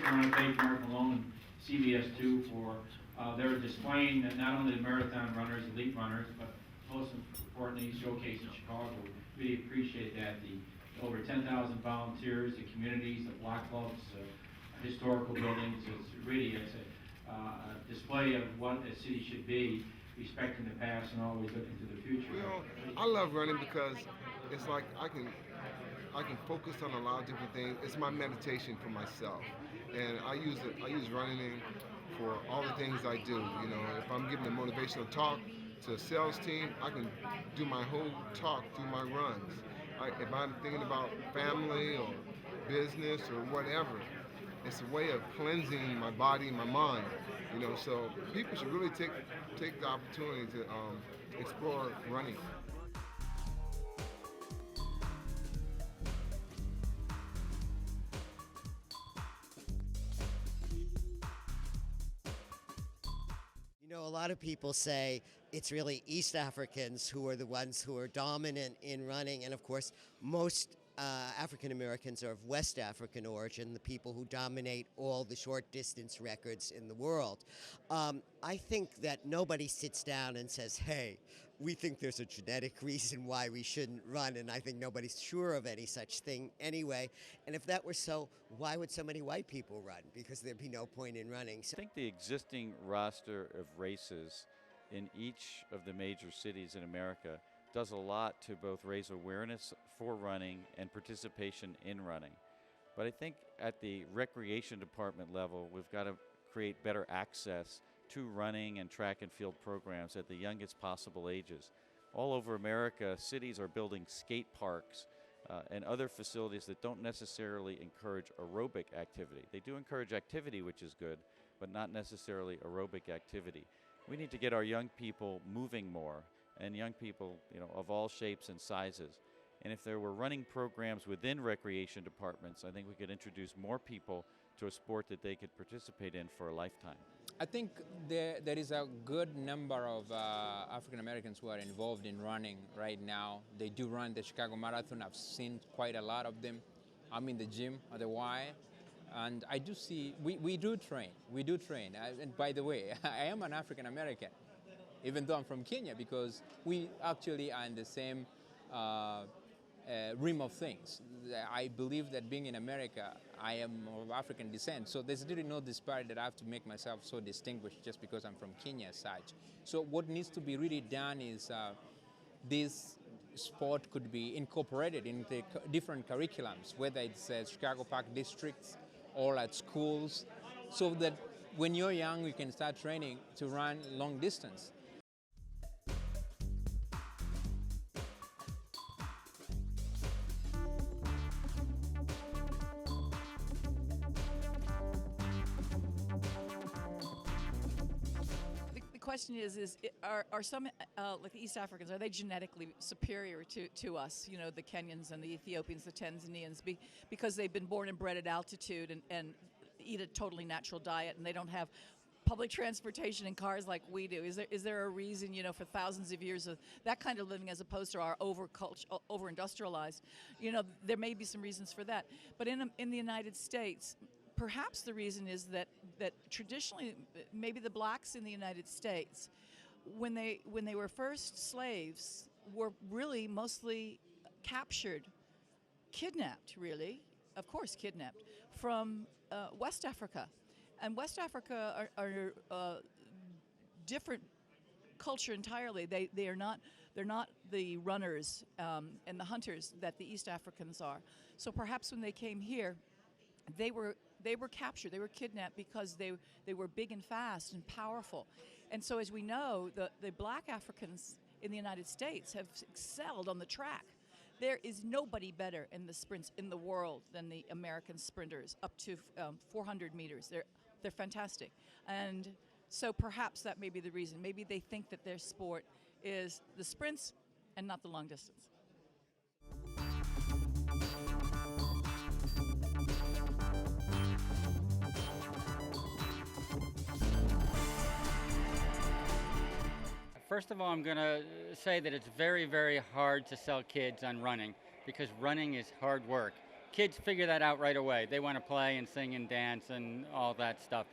I want to thank Mark Malone and CBS 2 for their displaying not only the marathon runners, elite runners, but most importantly, showcasing Chicago. We appreciate that. The over 10,000 volunteers, the communities, the block clubs, historical buildings. It's a display of what a city should be, respecting the past and always looking to the future. You know, I love running because it's like I can focus on a lot of different things. It's my meditation for myself, and I use it. I use running for all the things I do. You know, if I'm giving a motivational talk to a sales team, I can do my whole talk through my runs. If I'm thinking about family or business or whatever, it's a way of cleansing my body and my mind. You know, so people should really take the opportunity to explore running. You know, a lot of people say it's really East Africans who are the ones who are dominant in running, and of course, most African Americans are of West African origin, the people who dominate all the short distance records in the world. I think that nobody sits down and says, hey, we think there's a genetic reason why we shouldn't run, and I think nobody's sure of any such thing anyway. And if that were so, why would so many white people run? Because there'd be no point in running. I think the existing roster of races in each of the major cities in America does a lot to both raise awareness for running and participation in running. But I think at the recreation department level, we've got to create better access to running and track and field programs at the youngest possible ages. All over America, cities are building skate parks and other facilities that don't necessarily encourage aerobic activity. They do encourage activity, which is good, but not necessarily aerobic activity. We need to get our young people moving more, and young people, you know, of all shapes and sizes. And if there were running programs within recreation departments, I think we could introduce more people to a sport that they could participate in for a lifetime. I think there is a good number of African Americans who are involved in running right now. They do run the Chicago Marathon. I've seen quite a lot of them. I'm in the gym at the Y, and I do see, we do train. And by the way, I am an African American, even though I'm from Kenya, because we actually are in the same realm of things. I believe that being in America, I am of African descent, so there's really no disparity that I have to make myself so distinguished just because I'm from Kenya as such. So what needs to be really done is this sport could be incorporated into different curriculums, whether it's Chicago Park districts or at schools, so that when you're young, you can start training to run long distance. The question is are some, like the East Africans, are they genetically superior to us, you know, the Kenyans and the Ethiopians, the Tanzanians, because they've been born and bred at altitude and eat a totally natural diet, and they don't have public transportation and cars like we do? Is there a reason, you know, for thousands of years of that kind of living as opposed to our over-industrialized? You know, there may be some reasons for that. But in the United States, perhaps the reason is that traditionally, maybe the blacks in the United States, when they were first slaves, were really mostly captured, kidnapped, really, of course kidnapped, from West Africa. And West Africa are different culture entirely. They're not the runners and the hunters that the East Africans are. So perhaps when they came here, they were captured, they were kidnapped because they were big and fast and powerful. And so as we know, the black Africans in the United States have excelled on the track. There is nobody better in the sprints in the world than the American sprinters, up to 400 meters. They're fantastic. And so perhaps that may be the reason. Maybe they think that their sport is the sprints and not the long distance. First of all, I'm going to say that it's very, very hard to sell kids on running because running is hard work. kids figure that out right away. They want to play and sing and dance and all that stuff.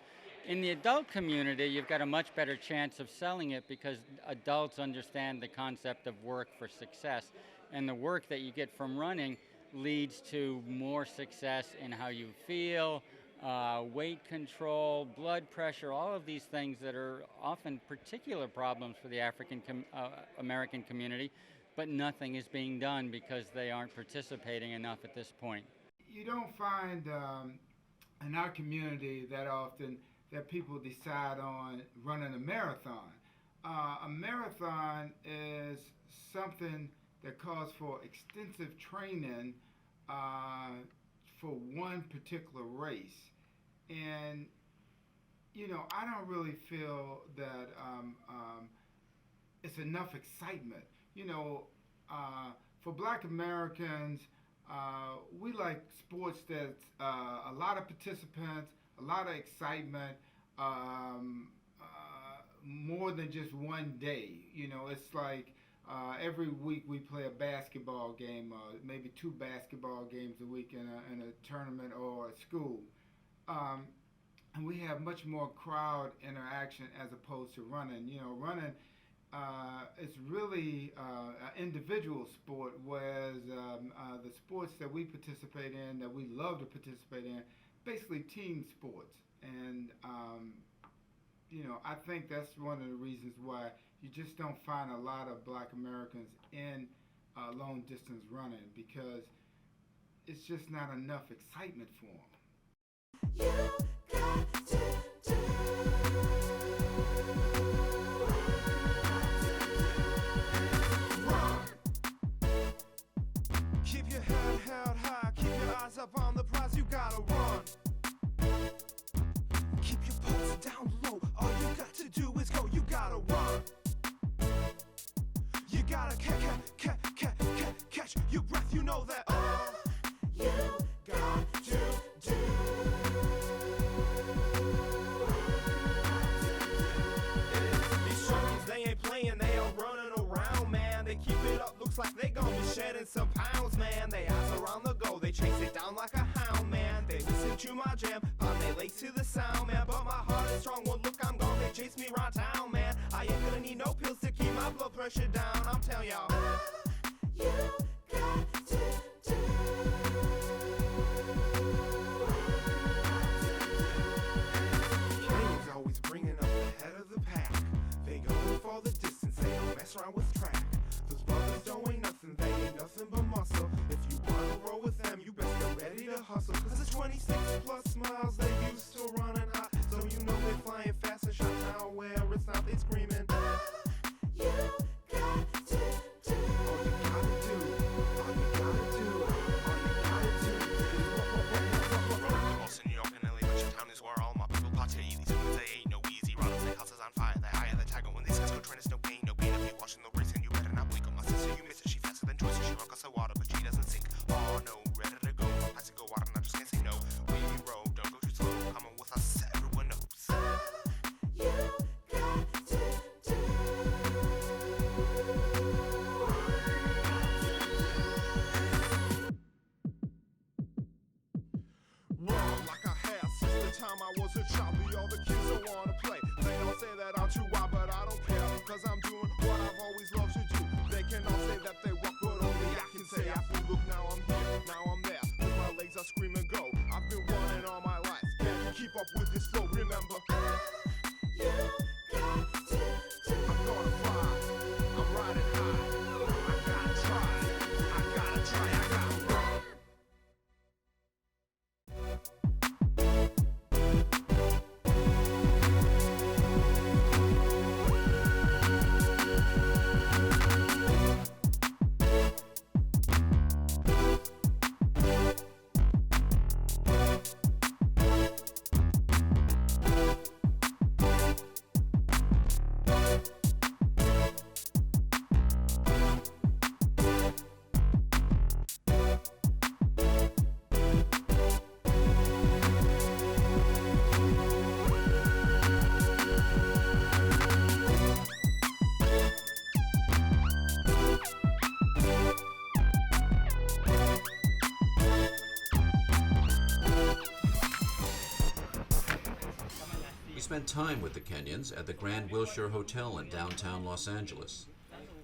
In the adult community, you've got a much better chance of selling it because adults understand the concept of work for success. And the work that you get from running leads to more success in how you feel, weight control, blood pressure, all of these things that are often particular problems for the African American community, but nothing is being done because they aren't participating enough at this point. You don't find in our community that often that people decide on running a marathon. A marathon is something that calls for extensive training for one particular race. And, you know, I don't really feel that it's enough excitement. You know, for Black Americans, we like sports that's a lot of participants, a lot of excitement, more than just one day. You know, it's like every week we play a basketball game, maybe 2 basketball games a week in a tournament or a school. And we have much more crowd interaction as opposed to running. You know, running is really an individual sport, whereas the sports that we participate in, that we love to participate in, basically team sports. And you know, I think that's one of the reasons why you just don't find a lot of Black Americans in long distance running, because it's just not enough excitement for them. You got to do. Keep your head held high, keep your eyes up on the prize, you gotta run. Keep your pulse down low, all you got to do is go, you gotta run. You gotta catch your breath, you know that all you got to do. These shorties, they ain't playing, they are running around, man. They keep it up, looks like they gon' be shedding some pounds, man. They eyes around the goal, they chase it down like a hound, man. They listen to my jam, they late to the sound, man. But my heart is strong, well look, I'm gone, they chase me right down, man. I ain't gonna need no pills to keep my blood pressure down, I'm telling y'all. You got to do. Kenyans always bringing up the head of the pack. They going for the distance, they don't mess around with track. Those brothers don't ain't nothing, they ain't nothing but muscle. If you wanna roll with them, you best get ready to hustle. Cause it's 26 plus miles, they used to running hot. So you know they flying fast and shot down where it's not, they screaming. You got to do. All you gotta do, all you gotta do, all you gotta do is run. The most in New York and LA, but your town is where all my people party. These humans, they ain't no easy runners, they houses on fire. They hire the tiger when they says go train, it's no gain, no gain. If you're watching the race and you better not blink on my sister, you miss it. She faster than Joyce, she run across the water, but she doesn't sink. Oh no, ready to go, I to go water and I just can't say no. We roll, don't go too slow, come on with us, everyone knows. You got to do. Run like I have since the time I was a child. All the kids don't wanna play. They don't say that I'm too wild, but I don't care, cause I'm doing what I've always loved to do. They can all say that they walk, but only I can say I feel. Look, now I'm here, now I'm there. With my legs I scream and go. I've been running all my life. Can you keep up with this flow? Remember, You got to do. I'm gonna fly. I'm riding high. I gotta try. I gotta try. I gotta run. spent time with the Kenyans at the Grand Wilshire Hotel in downtown Los Angeles.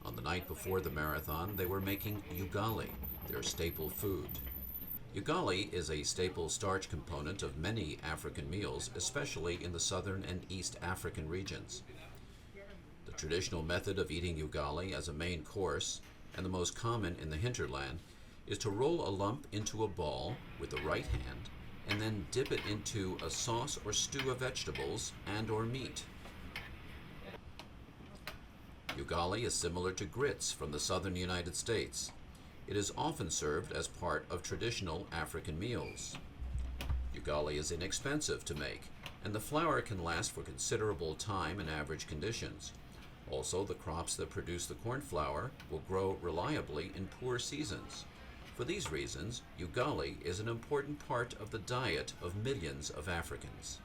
On the night before the marathon, they were making ugali, their staple food. Ugali is a staple starch component of many African meals, especially in the southern and East African regions. The traditional method of eating ugali as a main course, and the most common in the hinterland, is to roll a lump into a ball with the right hand and then dip it into a sauce or stew of vegetables and or meat. Ugali is similar to grits from the southern United States. It is often served as part of traditional African meals. Ugali is inexpensive to make, and the flour can last for considerable time in average conditions. Also, the crops that produce the corn flour will grow reliably in poor seasons. For these reasons, ugali is an important part of the diet of millions of Africans.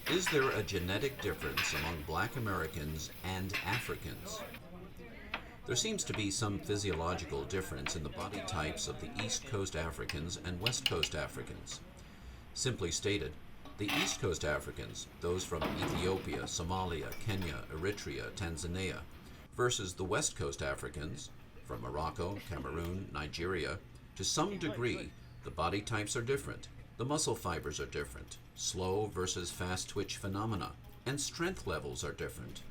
Is there a genetic difference among Black Americans and Africans? There seems to be some physiological difference in the body types of the East Coast Africans and West Coast Africans. Simply stated, the East Coast Africans, those from Ethiopia, Somalia, Kenya, Eritrea, Tanzania, versus the West Coast Africans, from Morocco, Cameroon, Nigeria, to some degree, the body types are different, the muscle fibers are different, slow versus fast twitch phenomena, and strength levels are different.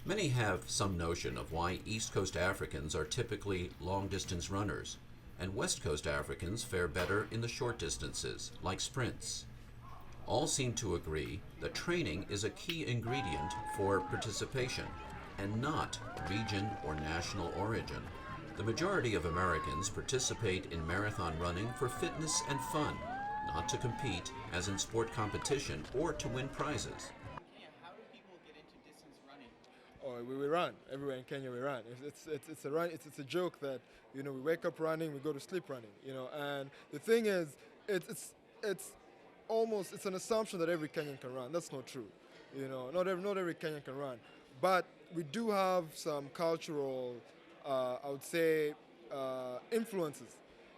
Many have some notion of why East Coast Africans are typically long-distance runners, and West Coast Africans fare better in the short distances, like sprints. All seem to agree that training is a key ingredient for participation, and not region or national origin. The majority of Americans participate in marathon running for fitness and fun, not to compete as in sport competition or to win prizes. How do people get into distance running? Oh, we run. Everywhere in Kenya we run. It's a run. It's a joke that, you know, we wake up running, we go to sleep running. You know, and the thing is, it's almost, it's an assumption that every Kenyan can run. That's not true. You know, not every Kenyan can run, but we do have some cultural, I would say, influences,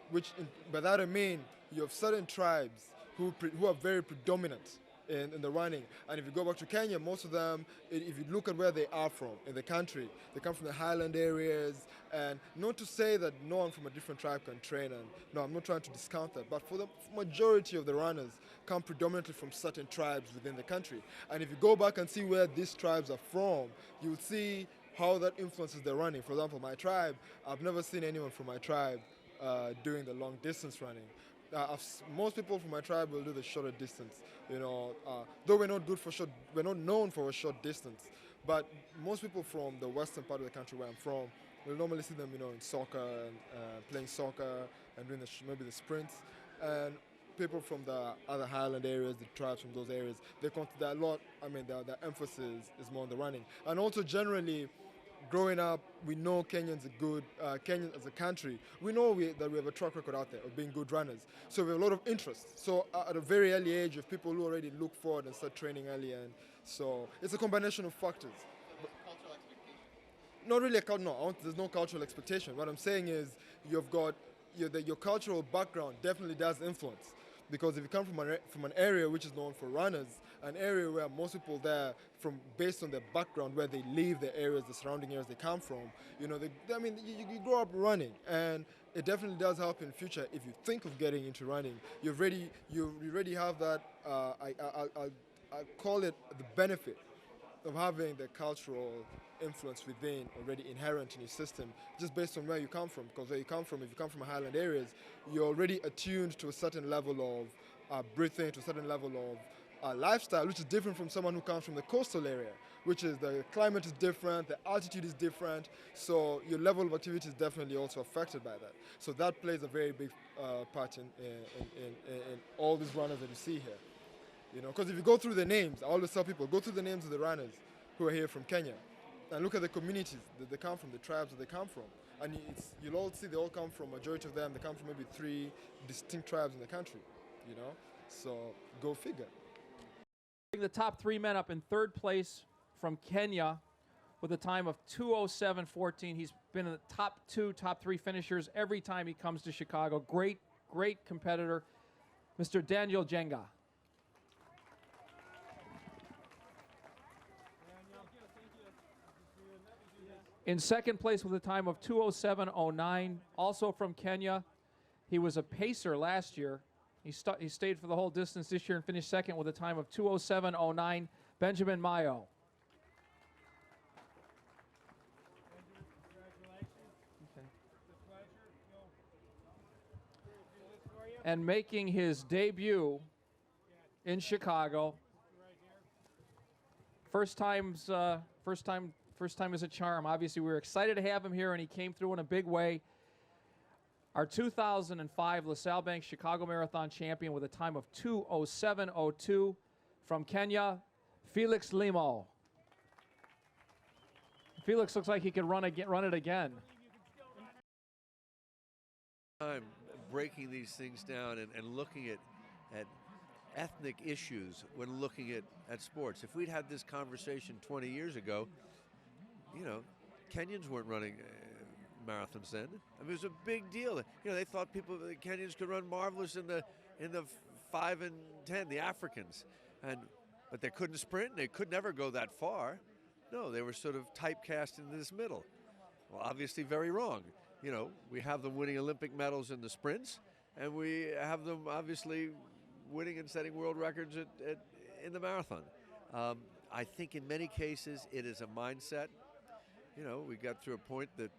which by that I mean you have certain tribes who are very predominant in the running. And if you go back to Kenya, most of them, if you look at where they are from in the country, they come from the highland areas. And not to say that no one from a different tribe can train, and no, I'm not trying to discount that, but for the majority of the runners come predominantly from certain tribes within the country. And if you go back and see where these tribes are from, you will see how that influences their running. For example, my tribe, I've never seen anyone from my tribe doing the long distance running. Most people from my tribe will do the shorter distance. You know, though we're not known for a short distance, but most people from the western part of the country where I'm from, we'll normally see them, you know, in soccer and playing soccer and doing maybe the sprints. And people from the other highland areas, the tribes from those areas, they consider a lot. I mean, their emphasis is more on the running. And also generally, growing up, we know Kenyans are good. Kenya as a country, we know that we have a track record out there of being good runners. So we have a lot of interest. So at a very early age, of people who already look forward and start training early, and so it's a combination of factors. Cultural expectation? Not really there's no cultural expectation. What I'm saying is you've got your cultural background definitely does influence. Because if you come from an area which is known for runners, an area where most people there, based on their background, where they live, the areas, the surrounding areas they come from, you know, you grow up running, and it definitely does help in the future if you think of getting into running. You already have that. I call it the benefit of having the cultural influence within already inherent in your system, just based on where you come from. Because where you come from, if you come from highland areas, you're already attuned to a certain level of breathing, to a certain level of lifestyle, which is different from someone who comes from the coastal area, which is the climate is different, the altitude is different, so your level of activity is definitely also affected by that. So that plays a very big part in all these runners that you see here. You know, because if you go through the names, I always tell people, go through the names of the runners who are here from Kenya, and look at the communities that they come from, the tribes that they come from. And you'll all see they all come from, majority of them, they come from maybe 3 distinct tribes in the country, you know? So go figure. The top 3 men up in third place from Kenya with a time of 2:07:14. He's been in the top 3 finishers every time he comes to Chicago. Great competitor, Mr. Daniel Jenga. In second place with a time of 2:07:09, also from Kenya. He was a pacer last year. He stayed for the whole distance this year and finished second with a time of 2:07:09, Benjamin Mayo. And making his debut in Chicago. First time is a charm. Obviously, we were excited to have him here, and he came through in a big way. Our 2005 LaSalle Bank Chicago Marathon champion with a time of 2:07:02 from Kenya, Felix Limo. Felix looks like he could run it again. I'm breaking these things down and looking at ethnic issues when looking at sports. If we'd had this conversation 20 years ago, you know, Kenyans weren't running marathons then. I mean, it was a big deal. You know, they thought the Kenyans could run marvelous in the 5 and 10, the Africans, but they couldn't sprint. They could never go that far. No, they were sort of typecast into this middle. Well, obviously very wrong. You know, we have them winning Olympic medals in the sprints, and we have them obviously winning and setting world records in the marathon. I think in many cases it is a mindset. You know, we got through a point that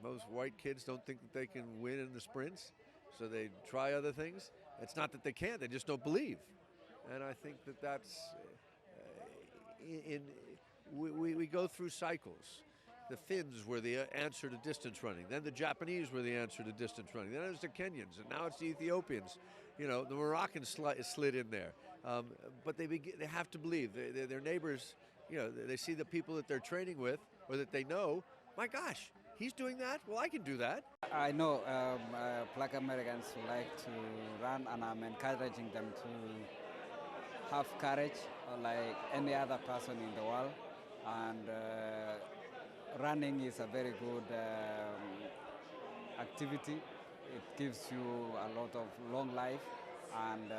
most white kids don't think that they can win in the sprints, so they try other things. It's not that they can't, they just don't believe. And I think that's, we go through cycles. The Finns were the answer to distance running. Then the Japanese were the answer to distance running. Then it was the Kenyans, and now it's the Ethiopians. You know, the Moroccans slid in there. But they have to believe. Their neighbors, you know, they see the people that they're training with or that they know. My gosh, he's doing that? Well, I can do that. I know Black Americans like to run, and I'm encouraging them to have courage like any other person in the world. And running is a very good activity. It gives you a lot of long life, and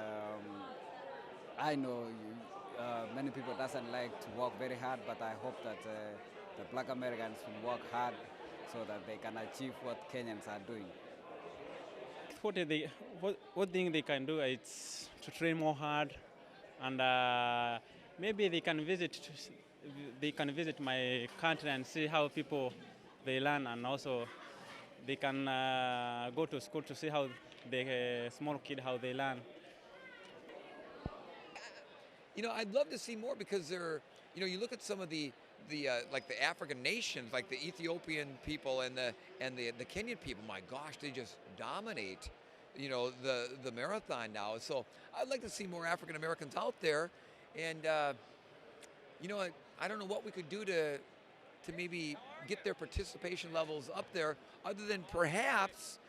I know many people doesn't like to work very hard, but I hope that the Black Americans will work hard so that they can achieve what Kenyans are doing. What thing they can do is to train more hard, and maybe they can visit my country and see how people they learn, and also they can go to school to see how the small kid how they learn. You know, I'd love to see more because you know, you look at some of the like the African nations, like the Ethiopian people and the Kenyan people. My gosh, they just dominate, you know, the marathon now. So I'd like to see more African Americans out there, and you know, I don't know what we could do to maybe get their participation levels up there, other than perhaps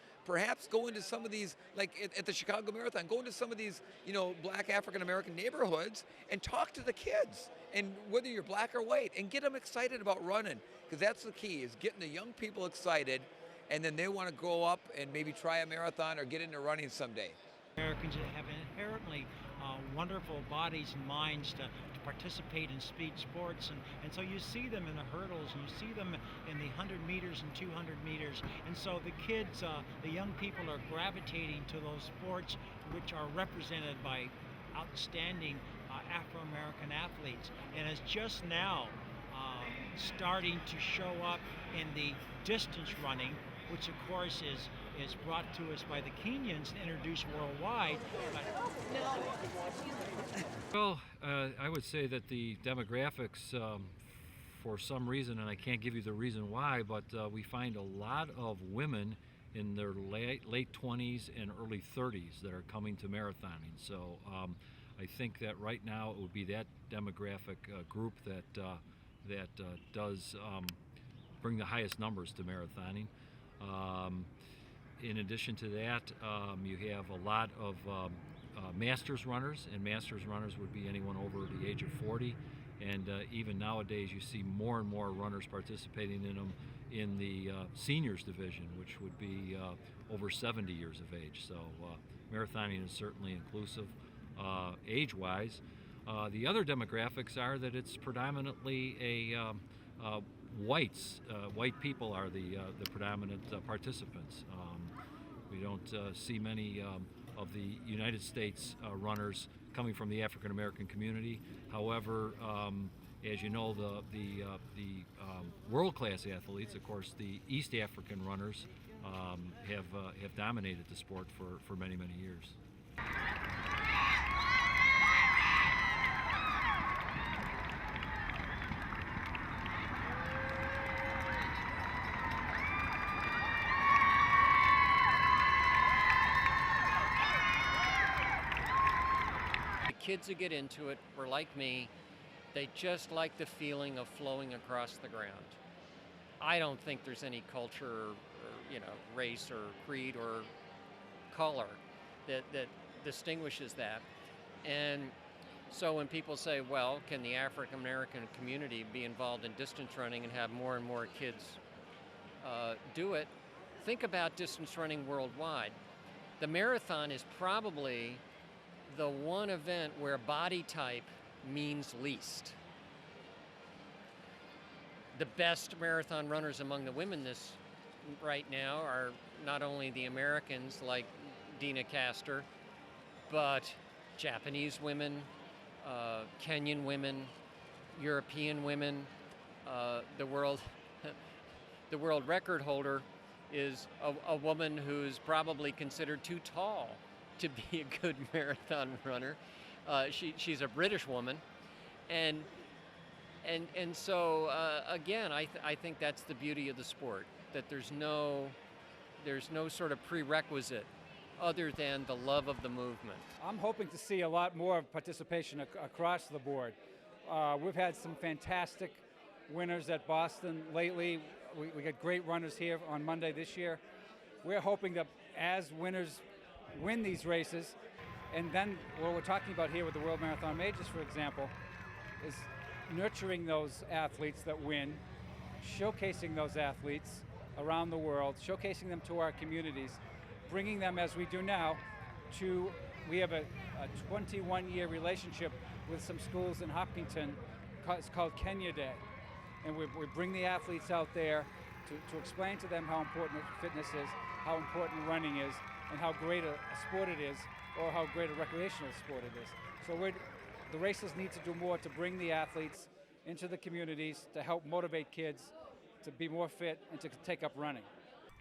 go into some of these, like at the Chicago Marathon, go into some of these, you know, Black African American neighborhoods and talk to the kids, and whether you're black or white, and get them excited about running, because that's the key, is getting the young people excited, and then they want to grow up and maybe try a marathon or get into running someday. Americans have inherently wonderful bodies and minds to participate in speed sports, and so you see them in the hurdles, and you see them in the 100 meters and 200 meters, and so the kids, the young people are gravitating to those sports which are represented by outstanding Afro-American athletes, and it's just now starting to show up in the distance running, which of course is brought to us by the Kenyans and introduced worldwide. Well, I would say that the demographics, for some reason, and I can't give you the reason why, but we find a lot of women in their late 20s and early 30s that are coming to marathoning. So I think that right now it would be that demographic group that does bring the highest numbers to marathoning. In addition to that, you have a lot of masters runners, and masters runners would be anyone over the age of 40, and even nowadays you see more and more runners participating in them in the seniors division, which would be over 70 years of age. So marathoning is certainly inclusive age-wise. The other demographics are that it's predominantly whites. White people are the predominant participants. We don't see many of the United States runners coming from the African American community. However, as you know, the world-class athletes, of course, the East African runners have dominated the sport for many, many years. Kids who get into it were like me. They just like the feeling of flowing across the ground. I don't think there's any culture or race or creed or color that distinguishes that. And so when people say, well, can the African American community be involved in distance running and have more and more kids do it, think about distance running worldwide. The marathon is probably the one event where body type means least. The best marathon runners among the women right now are not only the Americans like Dina Castor, but Japanese women, Kenyan women, European women. The world record holder is a woman who's probably considered too tall to be a good marathon runner. She's a British woman, and so again, I think that's the beauty of the sport, that there's no sort of prerequisite other than the love of the movement. I'm hoping to see a lot more participation across the board. We've had some fantastic winners at Boston lately. We got great runners here on Monday this year. We're hoping that as winners win these races, and then what we're talking about here with the World Marathon Majors, for example, is nurturing those athletes that win, showcasing those athletes around the world, showcasing them to our communities, bringing them, as we do now, we have a 21-year relationship with some schools in Hopkinton. It's called Kenya Day. And we bring the athletes out there to explain to them how important fitness is, how important running is, and how great a sport it is, or how great a recreational sport it is. So the races need to do more to bring the athletes into the communities, to help motivate kids to be more fit and to take up running.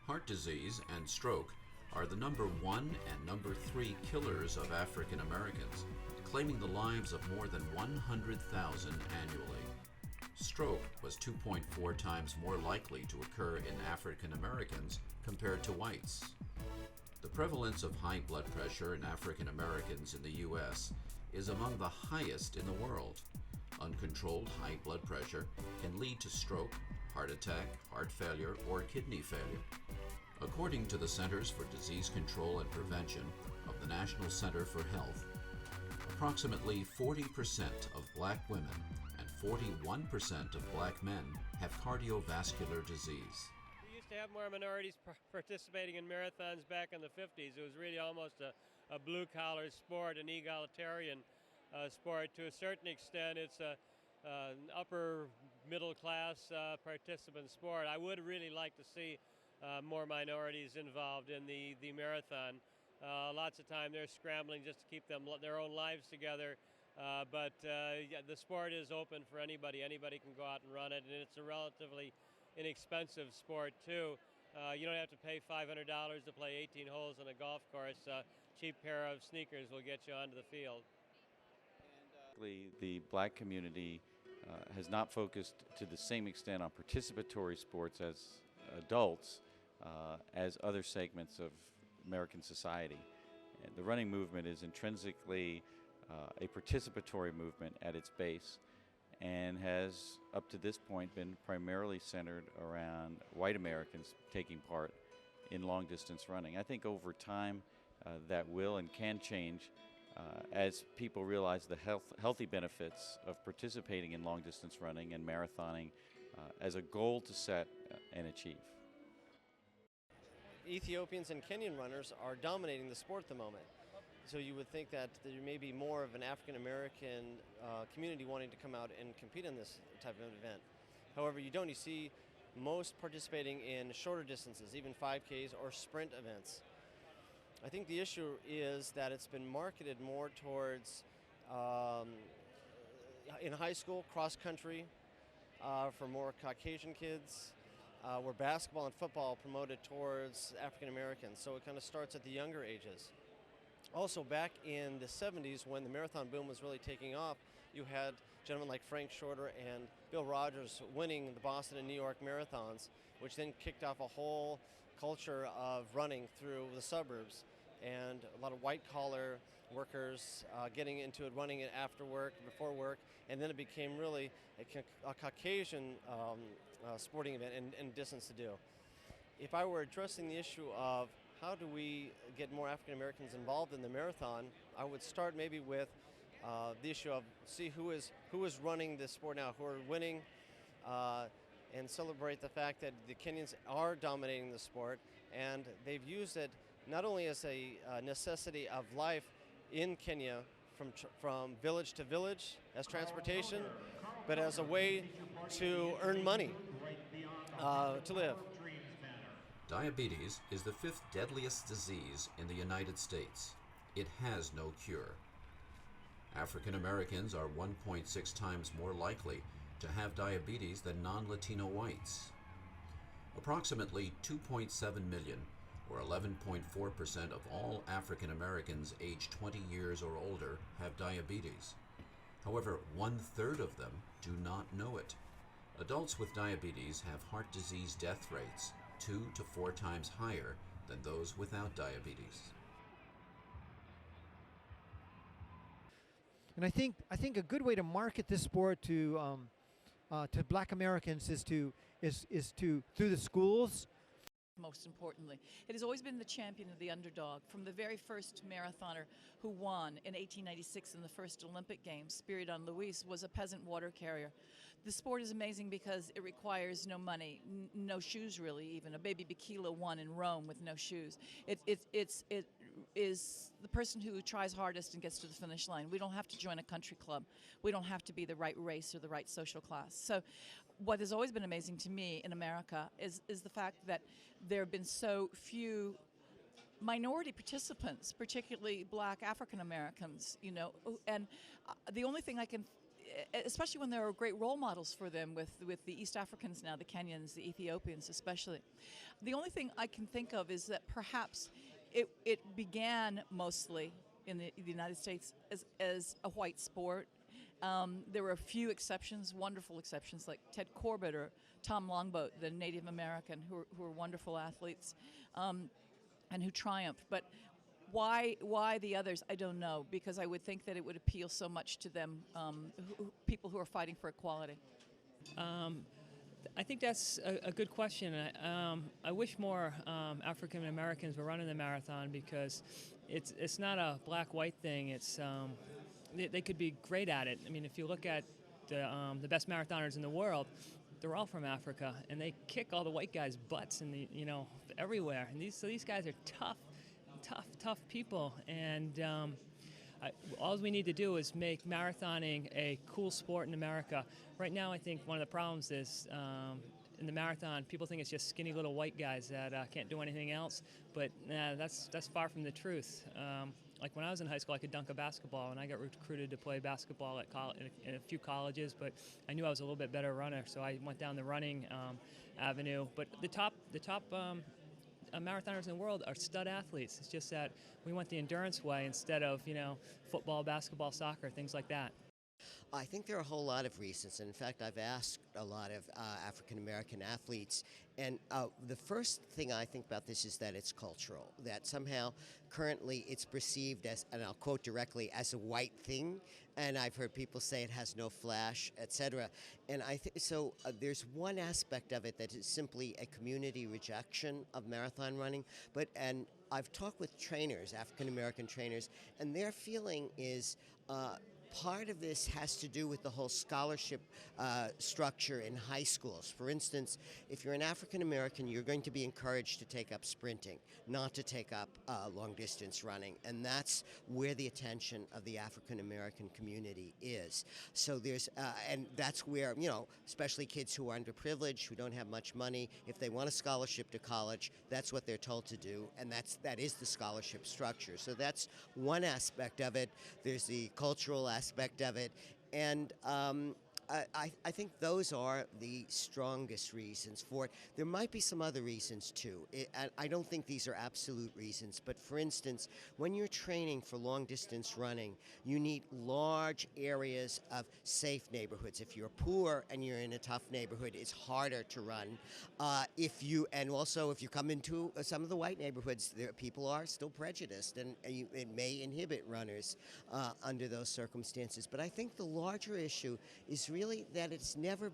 Heart disease and stroke are the number 1 and number 3 killers of African Americans, claiming the lives of more than 100,000 annually. Stroke was 2.4 times more likely to occur in African Americans compared to whites. The prevalence of high blood pressure in African Americans in the U.S. is among the highest in the world. Uncontrolled high blood pressure can lead to stroke, heart attack, heart failure, or kidney failure. According to the Centers for Disease Control and Prevention of the National Center for Health, approximately 40% of black women and 41% of black men have cardiovascular disease. We used to have more minorities participating in marathons back in the 50s. It was really almost a blue-collar sport, an egalitarian sport. To a certain extent, it's an upper middle-class participant sport. I would really like to see more minorities involved in the marathon. Lots of time they're scrambling just to keep their own lives together. But the sport is open for anybody. Anybody can go out and run it, and it's a relatively inexpensive sport too. You don't have to pay $500 to play 18 holes on a golf course. A cheap pair of sneakers will get you onto the field. The black community has not focused to the same extent on participatory sports as adults as other segments of American society. And the running movement is intrinsically a participatory movement at its base, and has up to this point been primarily centered around white Americans taking part in long distance running. I think over time that will and can change as people realize the healthy benefits of participating in long-distance running and marathoning as a goal to set and achieve. Ethiopians and Kenyan runners are dominating the sport at the moment. So you would think that there may be more of an African American community wanting to come out and compete in this type of event. However, you don't. You see most participating in shorter distances, even 5Ks or sprint events. I think the issue is that it's been marketed more towards, in high school, cross-country for more Caucasian kids, where basketball and football promoted towards African Americans. So it kind of starts at the younger ages. Also, back in the 70s, when the marathon boom was really taking off, you had gentlemen like Frank Shorter and Bill Rogers winning the Boston and New York marathons, which then kicked off a whole culture of running through the suburbs, and a lot of white-collar workers getting into it, running it after work, before work, and then it became really a Caucasian sporting event and distance to do. If I were addressing the issue of how do we get more African Americans involved in the marathon, I would start maybe with the issue of see who is running this sport now, who are winning, and celebrate the fact that the Kenyans are dominating the sport, and they've used it not only as a necessity of life in Kenya from village to village as transportation, but as a way to earn money to live. Diabetes is the 5th deadliest disease in the United States. It has no cure. African Americans are 1.6 times more likely to have diabetes than non-Latino whites. Approximately 2.7 million, or 11.4% of all African Americans aged 20 years or older, have diabetes. However, 1/3 of them do not know it. Adults with diabetes have heart disease death rates 2 to 4 times higher than those without diabetes. And I think a good way to market this sport to Black Americans is to through the schools. Most importantly, it has always been the champion of the underdog. From the very first marathoner who won in 1896 in the first Olympic Games, Spiridon Luis, was a peasant water carrier. The sport is amazing because it requires no money, no shoes really even. A baby Bikila won in Rome with no shoes. It is the person who tries hardest and gets to the finish line. We don't have to join a country club. We don't have to be the right race or the right social class. So what has always been amazing to me in America is the fact that there have been so few minority participants, particularly Black African Americans, and the only thing I can, especially when there are great role models for them with the East Africans now, the Kenyans, the Ethiopians especially, the only thing I can think of is that perhaps it began mostly in the United States as a white sport. There were a few exceptions, wonderful exceptions, like Ted Corbett or Tom Longboat, the Native American, who are wonderful athletes and who triumphed. But why the others, I don't know, because I would think that it would appeal so much to them, people who are fighting for equality. I think that's a good question. I wish more African Americans were running the marathon because it's not a black-white thing. It's they could be great at it. I mean, if you look at the best marathoners in the world, they're all from Africa, and they kick all the white guys' butts in everywhere. And these guys are tough people. And all we need to do is make marathoning a cool sport in America. Right now, I think one of the problems is in the marathon, people think it's just skinny little white guys that can't do anything else. But that's far from the truth. Like when I was in high school, I could dunk a basketball, and I got recruited to play basketball at in a few colleges. But I knew I was a little bit better runner, so I went down the running avenue. But the top marathoners in the world are stud athletes. It's just that we went the endurance way instead of football, basketball, soccer, things like that. I think there are a whole lot of reasons. And in fact, I've asked a lot of African American athletes, and the first thing I think about this is that it's cultural, that somehow currently it's perceived as, and I'll quote directly, as a white thing. And I've heard people say it has no flash, etc. And I think so. There's one aspect of it that is simply a community rejection of marathon running, but I've talked with trainers, African American trainers, and their feeling is part of this has to do with the whole scholarship structure in high schools. For instance, if you're an African American, you're going to be encouraged to take up sprinting, not to take up long distance running, and that's where the attention of the African American community is. So there's, and that's where, you know, especially kids who are underprivileged, who don't have much money, if they want a scholarship to college, that's what they're told to do, and that is the scholarship structure. So that's one aspect of it. There's the cultural aspect of it, and I think those are the strongest reasons for it. There might be some other reasons too. I don't think these are absolute reasons, but for instance, when you're training for long distance running, you need large areas of safe neighborhoods. If you're poor and you're in a tough neighborhood, it's harder to run. And also if you come into some of the white neighborhoods, people are still prejudiced, and it may inhibit runners under those circumstances. But I think the larger issue is really that it's never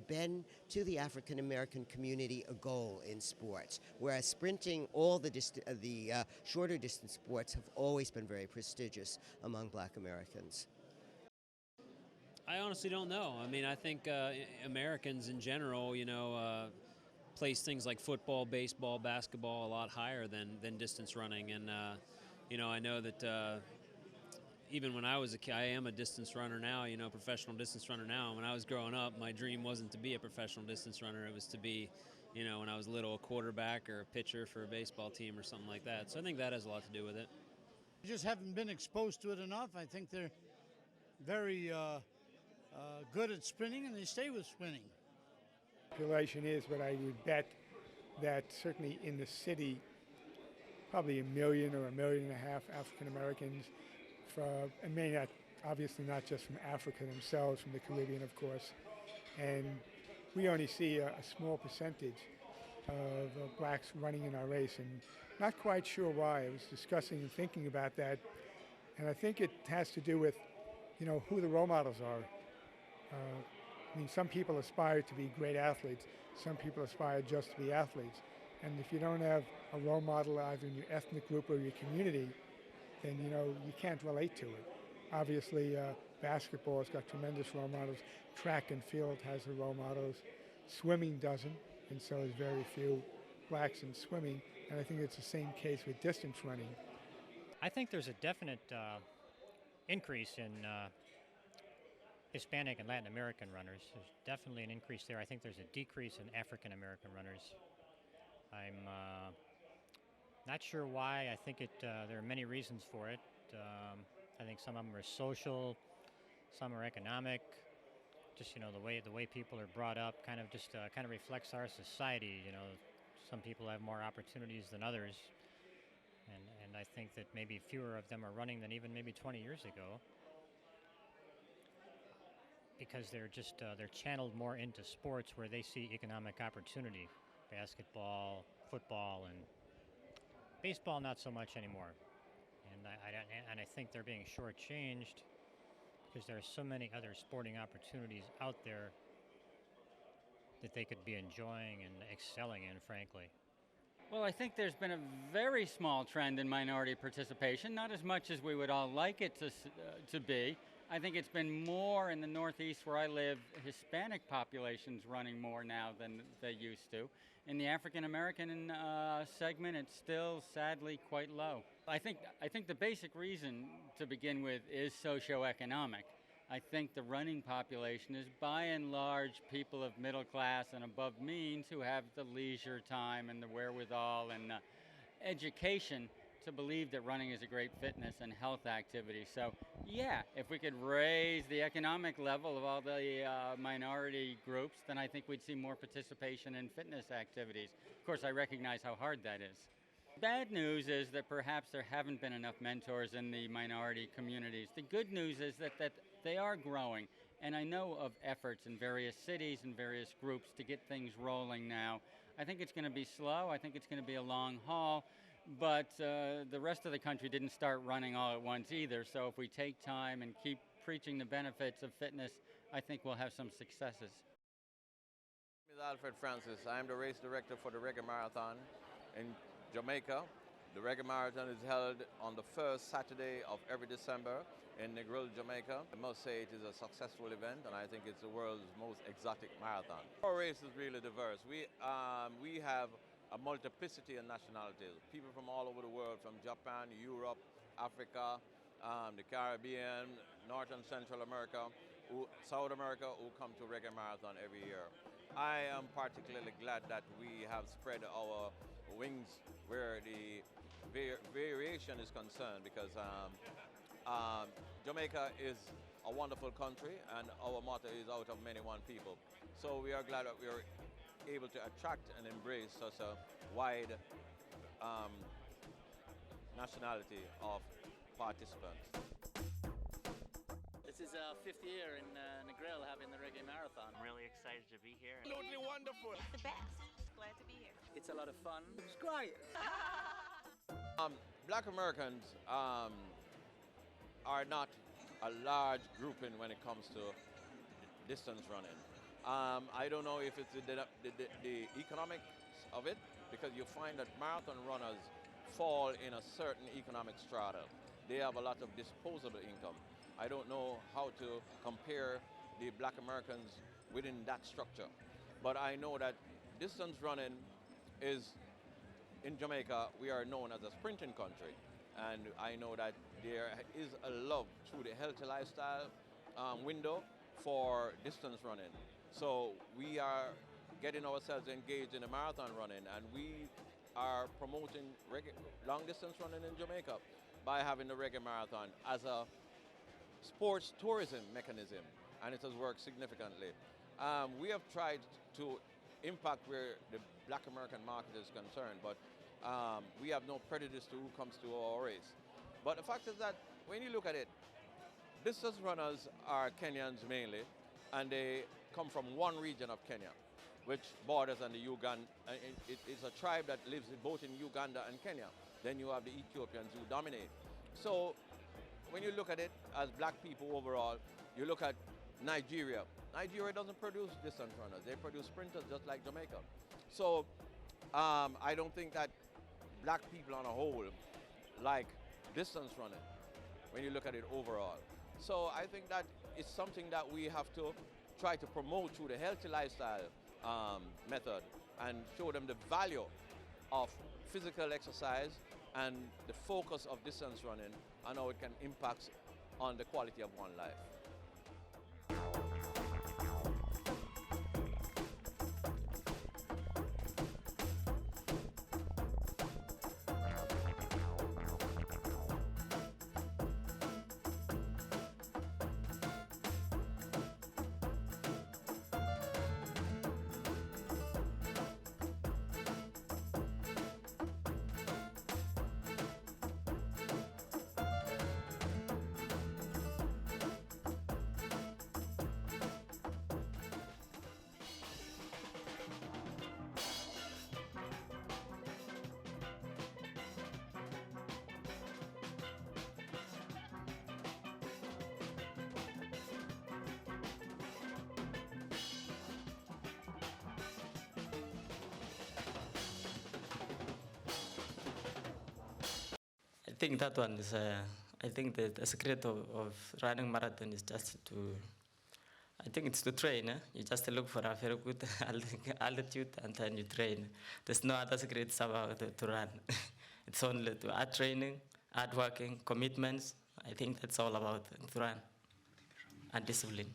been to the African American community a goal in sports, whereas sprinting, all the shorter distance sports have always been very prestigious among Black Americans. I honestly don't know. I mean, I think Americans in general, you know, place things like football, baseball, basketball a lot higher than distance running, and you know, I know that. Even when I was a kid, I am a distance runner now, you know, professional distance runner now. When I was growing up, my dream wasn't to be a professional distance runner. It was to be, you know, when I was little, a quarterback or a pitcher for a baseball team or something like that. So I think that has a lot to do with it. I just haven't been exposed to it enough. I think they're very good at sprinting, and they stay with sprinting. Population is, but I would bet that certainly in the city, probably 1 million or 1.5 million African Americans. And may not, obviously not just from Africa themselves, from the Caribbean, of course. And we only see a small percentage of blacks running in our race, and not quite sure why. I was discussing and thinking about that, and I think it has to do with, you know, who the role models are. I mean, some people aspire to be great athletes. Some people aspire just to be athletes. And if you don't have a role model either in your ethnic group or your community, then, you know, you can't relate to it. Obviously, basketball has got tremendous role models. Track and field has the role models. Swimming doesn't, and so is very few blacks in swimming. And I think it's the same case with distance running. I think there's a definite increase in Hispanic and Latin American runners. There's definitely an increase there. I think there's a decrease in African American runners. I'm not sure why. I think there are many reasons for it. I think some of them are social, some are economic. Just, you know, the way people are brought up kind of reflects our society. You know, some people have more opportunities than others, and I think that maybe fewer of them are running than even maybe 20 years ago, because they're channeled more into sports where they see economic opportunity. Basketball, football, and baseball, not so much anymore. And I think they're being shortchanged because there are so many other sporting opportunities out there that they could be enjoying and excelling in, frankly. Well, I think there's been a very small trend in minority participation, not as much as we would all like it to be. I think it's been more in the Northeast where I live, Hispanic populations running more now than they used to. In the African American segment, it's still sadly quite low. I think the basic reason to begin with is socioeconomic. I think the running population is by and large people of middle class and above means who have the leisure time and the wherewithal and education to believe that running is a great fitness and health activity. So yeah, if we could raise the economic level of all the minority groups, then I think we'd see more participation in fitness activities. Of course, I recognize how hard that is. Bad news is that perhaps there haven't been enough mentors in the minority communities. The good news is that they are growing, and I know of efforts in various cities and various groups to get things rolling now. I think it's going to be slow. I think it's going to be a long haul. But the rest of the country didn't start running all at once either. So if we take time and keep preaching the benefits of fitness, I think we'll have some successes. My name is Alfred Francis. I am the race director for the Reggae Marathon in Jamaica. The Reggae Marathon is held on the first Saturday of every December in Negril, Jamaica. I must say it is a successful event, and I think it's the world's most exotic marathon. Our race is really diverse. We have a multiplicity of nationalities. People from all over the world, from Japan, Europe, Africa, the Caribbean, North and Central America, South America, who come to Reggae Marathon every year. I am particularly glad that we have spread our wings where the variation is concerned, because Jamaica is a wonderful country, and our motto is out of many one people. So we are glad that we are able to attract and embrace such a wide nationality of participants. This is our 5th year in Negril having the Reggae Marathon. I'm really excited to be here. Absolutely wonderful. It's the best. Glad to be here. It's a lot of fun. It's great. Black Americans are not a large grouping when it comes to distance running. I don't know if it's the economics of it, because you find that marathon runners fall in a certain economic strata. They have a lot of disposable income. I don't know how to compare the Black Americans within that structure, but I know that distance running is, in Jamaica, we are known as a sprinting country, and I know that there is a love through the healthy lifestyle window for distance running. So we are getting ourselves engaged in the marathon running, and we are promoting long distance running in Jamaica by having the Reggae Marathon as a sports tourism mechanism, and it has worked significantly. We have tried to impact where the Black American market is concerned, but we have no prejudice to who comes to our race. But the fact is that when you look at it, distance runners are Kenyans mainly, and they come from one region of Kenya, which borders on the Uganda. It's a tribe that lives both in Uganda and Kenya. Then you have the Ethiopians who dominate. So when you look at it as black people overall, you look at Nigeria. Nigeria doesn't produce distance runners. They produce sprinters just like Jamaica. So I don't think that black people on a whole like distance running when you look at it overall. So I think that it's something that we have to try to promote through the healthy lifestyle method, and show them the value of physical exercise and the focus of distance running and how it can impact on the quality of one life. I think that one is, I think the secret of running marathon is just to, I think it's to train. You just look for a very good altitude and then you train. There's no other secrets about to run. It's only to add training, add working, commitments. I think that's all about to run, and discipline.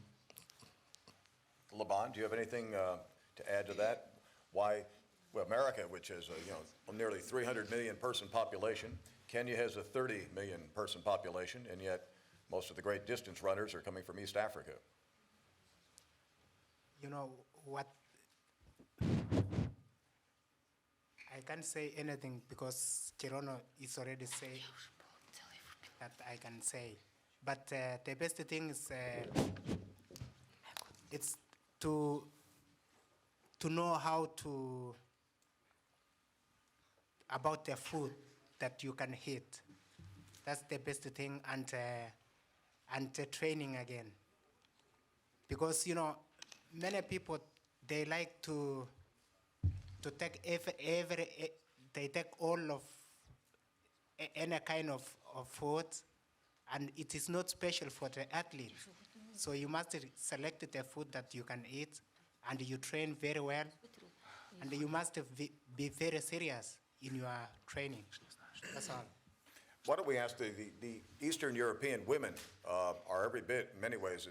Laban, do you have anything to add to that? Why, well, America, which is a nearly 300 million person population, Kenya has a 30 million person population, and yet most of the great distance runners are coming from East Africa. You know what? I can't say anything because Chirono is already saying that I can say. But the best thing is it's to know how to about the food that you can eat. That's the best thing, and the training again. Because many people, they like to take they take all of any kind of food, and it is not special for the athlete. So you must select the food that you can eat, and you train very well, and you must be very serious in your training. That's all. Why don't we ask the Eastern European women are every bit, in many ways,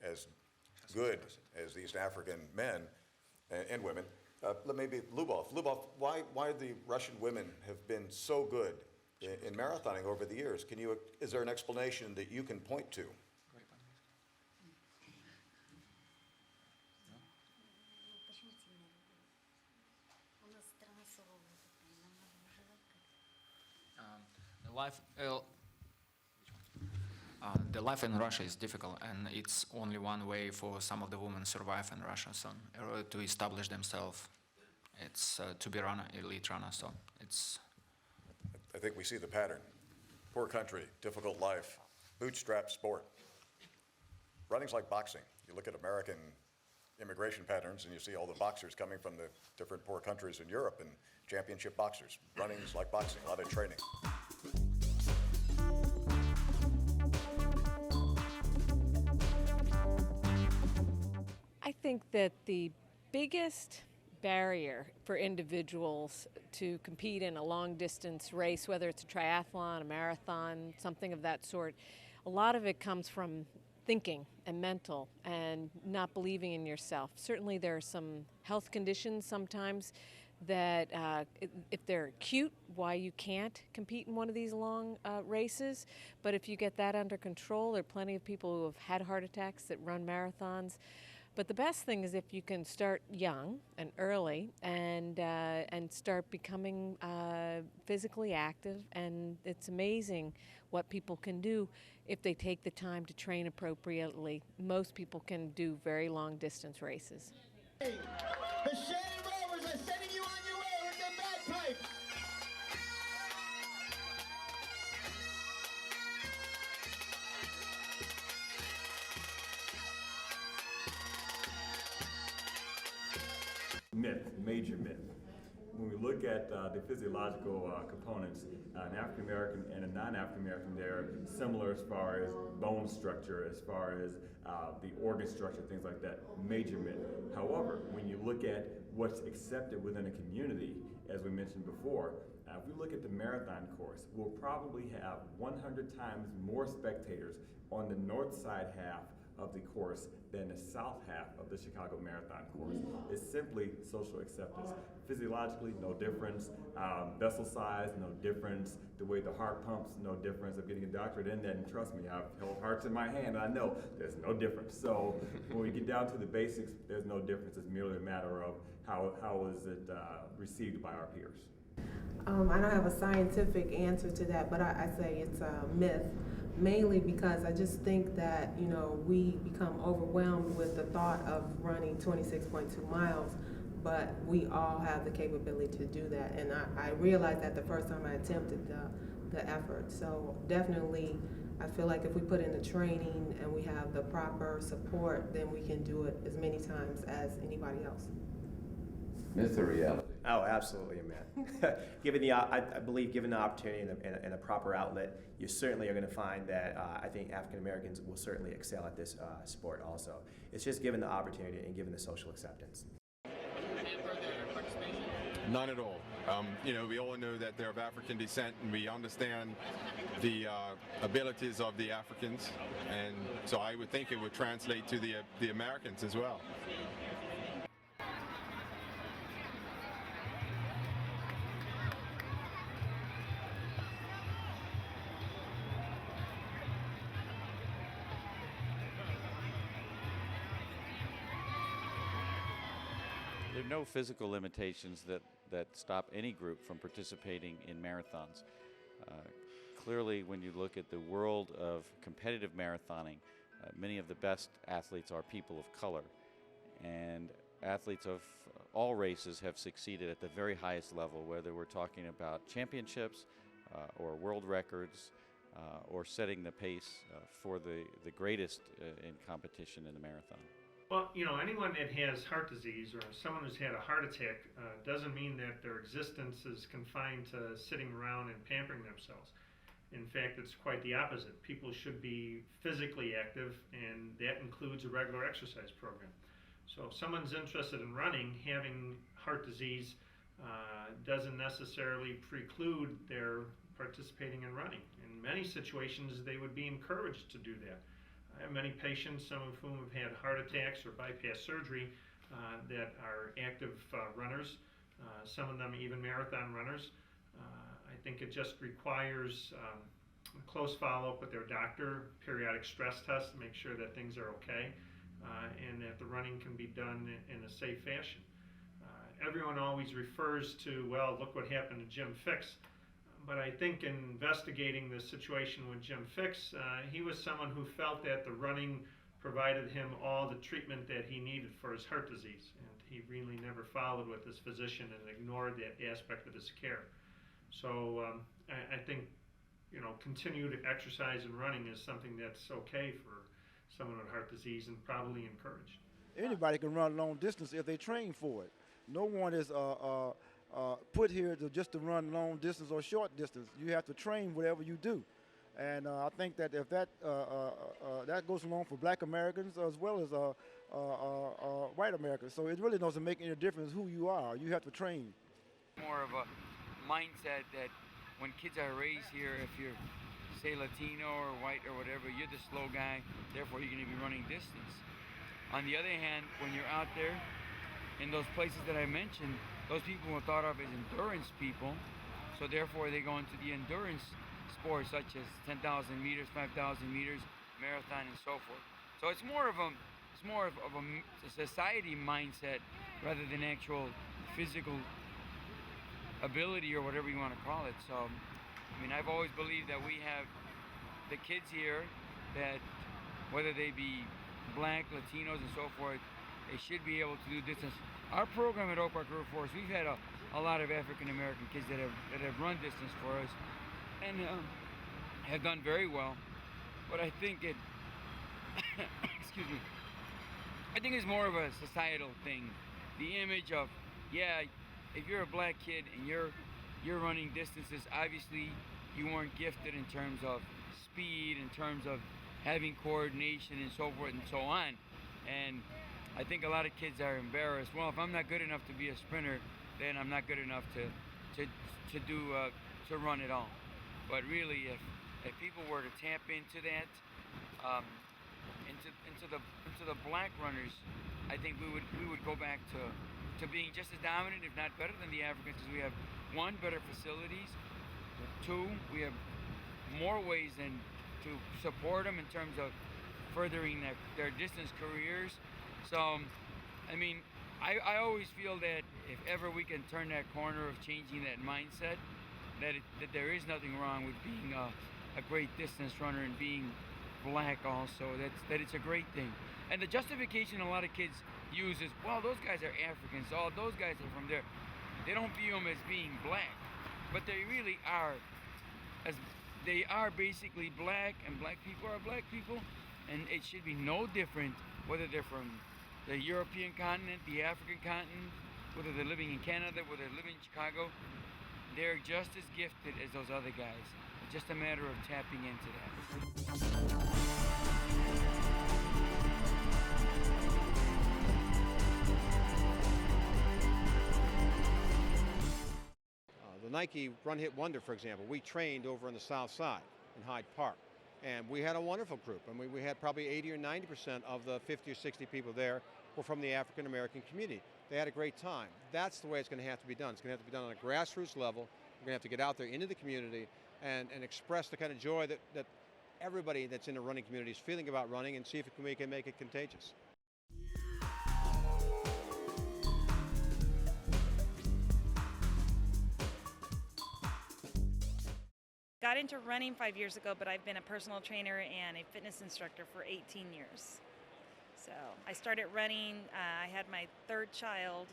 as good as the East African men and women. Maybe Lubov. Lubov, why the Russian women have been so good in marathoning over the years? Is there an explanation that you can point to? The life in Russia is difficult, and it's only one way for some of the women survive in Russia. So to establish themselves, it's to be elite runner. So it's. I think we see the pattern. Poor country, difficult life, bootstrap sport. Running's like boxing. You look at American immigration patterns and you see all the boxers coming from the different poor countries in Europe and championship boxers. Running's like boxing, a lot of training. I think that the biggest barrier for individuals to compete in a long distance race, whether it's a triathlon, a marathon, something of that sort, a lot of it comes from thinking and mental and not believing in yourself. Certainly there are some health conditions sometimes that if they're acute, why you can't compete in one of these long races. But if you get that under control, there are plenty of people who have had heart attacks that run marathons. But the best thing is if you can start young and early and start becoming physically active, and it's amazing what people can do if they take the time to train appropriately. Most people can do very long distance races. The Shannon Rovers are sending you on your way with the bagpipe. Myth, major myth. When we look at the physiological components, an African American and a non-African American, they're similar as far as bone structure, as far as the organ structure, things like that. Major myth. However, when you look at what's accepted within a community, as we mentioned before, if we look at the marathon course, we'll probably have 100 times more spectators on the north side half of the course than the south half of the Chicago Marathon course. It's simply social acceptance. Physiologically, no difference. Vessel size, no difference. The way the heart pumps, no difference. I'm getting a doctorate in that, and trust me, I've held hearts in my hand, and I know there's no difference. So when we get down to the basics, there's no difference. It's merely a matter of how is it received by our peers. I don't have a scientific answer to that, but I say it's a myth. Mainly because I just think that, we become overwhelmed with the thought of running 26.2 miles, but we all have the capability to do that. And I realized that the first time I attempted the effort. So definitely, I feel like if we put in the training and we have the proper support, then we can do it as many times as anybody else. Myth or reality? Oh, absolutely a myth. I believe given the opportunity and a proper outlet, you certainly are going to find that I think African Americans will certainly excel at this sport also. It's just given the opportunity and given the social acceptance. None at all. We all know that they're of African descent, and we understand the abilities of the Africans, and so I would think it would translate to the Americans as well. There are no physical limitations that stop any group from participating in marathons. Clearly, when you look at the world of competitive marathoning, many of the best athletes are people of color. And athletes of all races have succeeded at the very highest level, whether we're talking about championships or world records or setting the pace for the greatest in competition in the marathon. Well, you know, anyone that has heart disease or someone who's had a heart attack doesn't mean that their existence is confined to sitting around and pampering themselves. In fact, it's quite the opposite. People should be physically active, and that includes a regular exercise program. So if someone's interested in running, having heart disease doesn't necessarily preclude their participating in running. In many situations, they would be encouraged to do that. I have many patients, some of whom have had heart attacks or bypass surgery, that are active runners, some of them even marathon runners. I think it just requires a close follow-up with their doctor, periodic stress tests to make sure that things are okay, and that the running can be done in a safe fashion. Everyone always refers to, well, look what happened to Jim Fix. But I think in investigating the situation with Jim Fix, he was someone who felt that the running provided him all the treatment that he needed for his heart disease. And he really never followed with his physician and ignored that aspect of his care. So I think, you know, continued exercise and running is something that's okay for someone with heart disease and probably encouraged. Anybody can run long distance if they train for it. No one is put here to run long distance or short distance. You have to train whatever you do. And I think that if that goes along for Black Americans as well as white Americans. So it really doesn't make any difference who you are. You have to train. More of a mindset that when kids are raised here, if you're, say, Latino or white or whatever, you're the slow guy, therefore you're going to be running distance. On the other hand, when you're out there in those places that I mentioned, those people were thought of as endurance people, so therefore they go into the endurance sports such as 10,000 meters, 5,000 meters, marathon, and so forth. So it's more of a society mindset rather than actual physical ability or whatever you want to call it. So, I mean, I've always believed that we have the kids here that, whether they be Black, Latinos, and so forth, they should be able to do distance. Our program at Oak Park River Forest, we've had a lot of African American kids that have run distance for us and have done very well. But I think it, excuse me, I think it's more of a societal thing. The image of, yeah, if you're a Black kid and you're running distances, obviously you weren't gifted in terms of speed, in terms of having coordination and so forth and so on. And I think a lot of kids are embarrassed. Well, if I'm not good enough to be a sprinter, then I'm not good enough to run at all. But really, if people were to tap into that, into the Black runners, I think we would go back to being just as dominant, if not better, than the Africans, because we have, one, better facilities. Two, we have more ways than to support them in terms of furthering their distance careers. So, I mean, I always feel that if ever we can turn that corner of changing that mindset, that there is nothing wrong with being a great distance runner and being Black also, that it's a great thing. And the justification a lot of kids use is, well, those guys are Africans, oh, those guys are from there. They don't view them as being Black, but they really are. As they are basically Black, and Black people are Black people, and it should be no different whether they're from the European continent, the African continent, whether they're living in Canada, whether they're living in Chicago. They're just as gifted as those other guys. It's just a matter of tapping into that. The Nike Run Hit Wonder, for example, we trained over on the South Side in Hyde Park. And we had a wonderful group. I mean, we had probably 80 or 90% of the 50 or 60 people there were from the African American community. They had a great time. That's the way it's going to have to be done. It's going to have to be done on a grassroots level. We're going to have to get out there into the community and express the kind of joy that everybody that's in the running community is feeling about running, and see if we can make it contagious. Got into running 5 years ago, but I've been a personal trainer and a fitness instructor for 18 years. So I started running, I had my third child,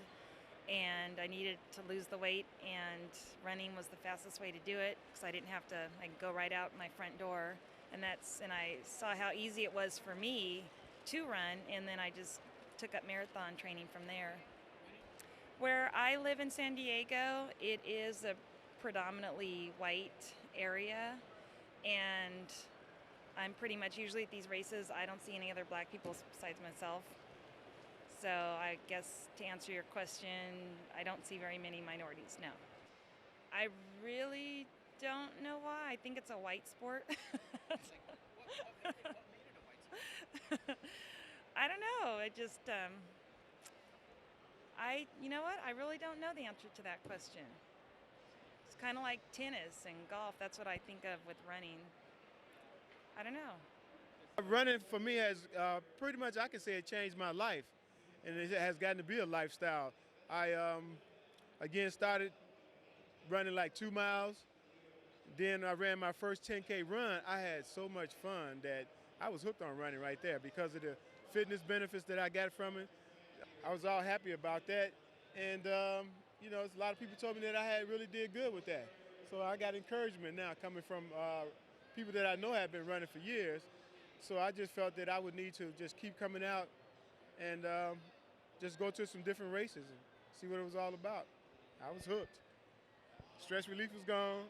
and I needed to lose the weight, and running was the fastest way to do it, because I didn't have to go right out my front door. And I saw how easy it was for me to run, and then I just took up marathon training from there. Where I live in San Diego, it is a predominantly white area, and I'm pretty much usually at these races. I don't see any other black people besides myself. So I guess to answer your question, I don't see very many minorities, no. I really don't know why. I think it's a white sport. I don't know. It just, you know what? I really don't know the answer to that question. It's kind of like tennis and golf. That's what I think of with running. I don't know. Running for me has pretty much, I can say it changed my life, and it has gotten to be a lifestyle. I, again, started running like 2 miles. Then I ran my first 10K run. I had so much fun that I was hooked on running right there because of the fitness benefits that I got from it. I was all happy about that. And, you know, a lot of people told me that I had really did good with that. So I got encouragement now coming from people that I know have been running for years. So I just felt that I would need to just keep coming out and just go to some different races and see what it was all about. I was hooked. Stress relief was gone.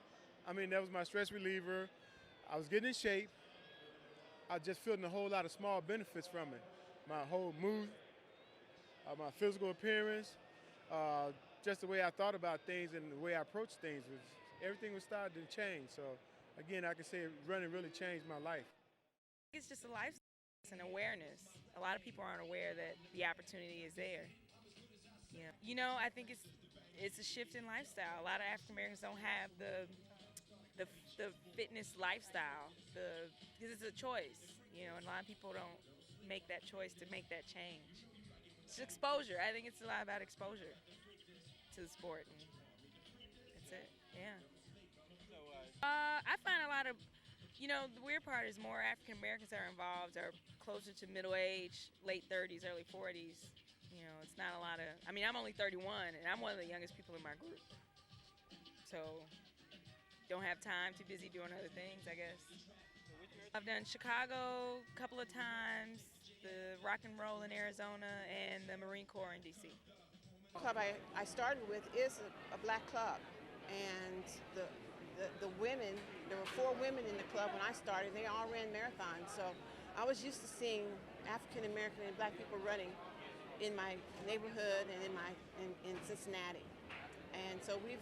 I mean, that was my stress reliever. I was getting in shape. I was just feeling a whole lot of small benefits from it. My whole mood, my physical appearance, just the way I thought about things and the way I approached things, everything was starting to change. So again, I can say running really changed my life. It's just a lifestyle, it's an awareness. A lot of people aren't aware that the opportunity is there. Yeah. You know, I think it's a shift in lifestyle. A lot of African Americans don't have the fitness lifestyle, because it's a choice, you know, and a lot of people don't make that choice to make that change. It's exposure. I think it's a lot about exposure to the sport, and that's it. Yeah. I find a lot of, you know, the weird part is more African Americans are involved, are closer to middle age, late 30s, early 40s. You know, it's not a lot of, I mean, I'm only 31, and I'm one of the youngest people in my group. So, don't have time, too busy doing other things, I guess. I've done Chicago a couple of times, the Rock and Roll in Arizona, and the Marine Corps in D.C. The club I started with is a black club, and the women, there were 4 women in the club when I started. They all ran marathons, so I was used to seeing African American and black people running in my neighborhood and in Cincinnati. And so we've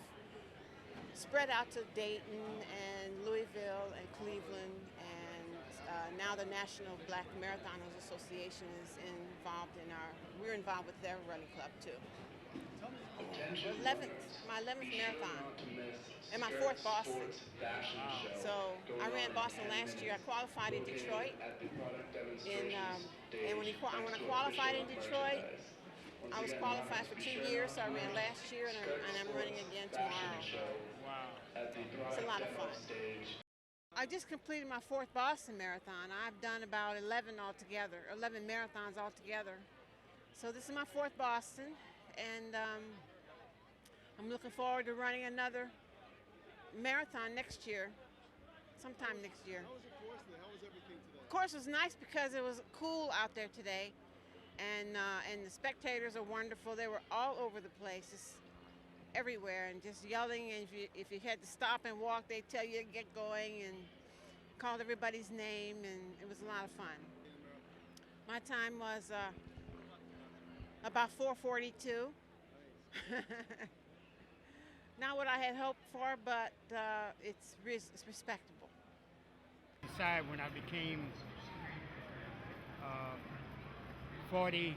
spread out to Dayton and Louisville and Cleveland, and now the National Black Marathoners Association is involved in we're involved with their running club too. My 11th marathon, and my 4th Boston. So I ran Boston last year. I qualified in Detroit, and when I qualified in Detroit, I was qualified for 2 years, so I ran last year, and I'm running again tomorrow. Wow. It's a lot of fun. I just completed my 4th Boston Marathon. I've done about 11 marathons altogether. So this is my 4th Boston, and I'm looking forward to running another marathon next year, sometime next year. How was the course today? How was everything today? The course was nice because it was cool out there today, and the spectators are wonderful. They were all over the place, just everywhere, and just yelling. And if you had to stop and walk, they'd tell you to get going, and called everybody's name, and it was a lot of fun. My time was about 4:42. Not what I had hoped for, but it's respectable. I decided when I became 40,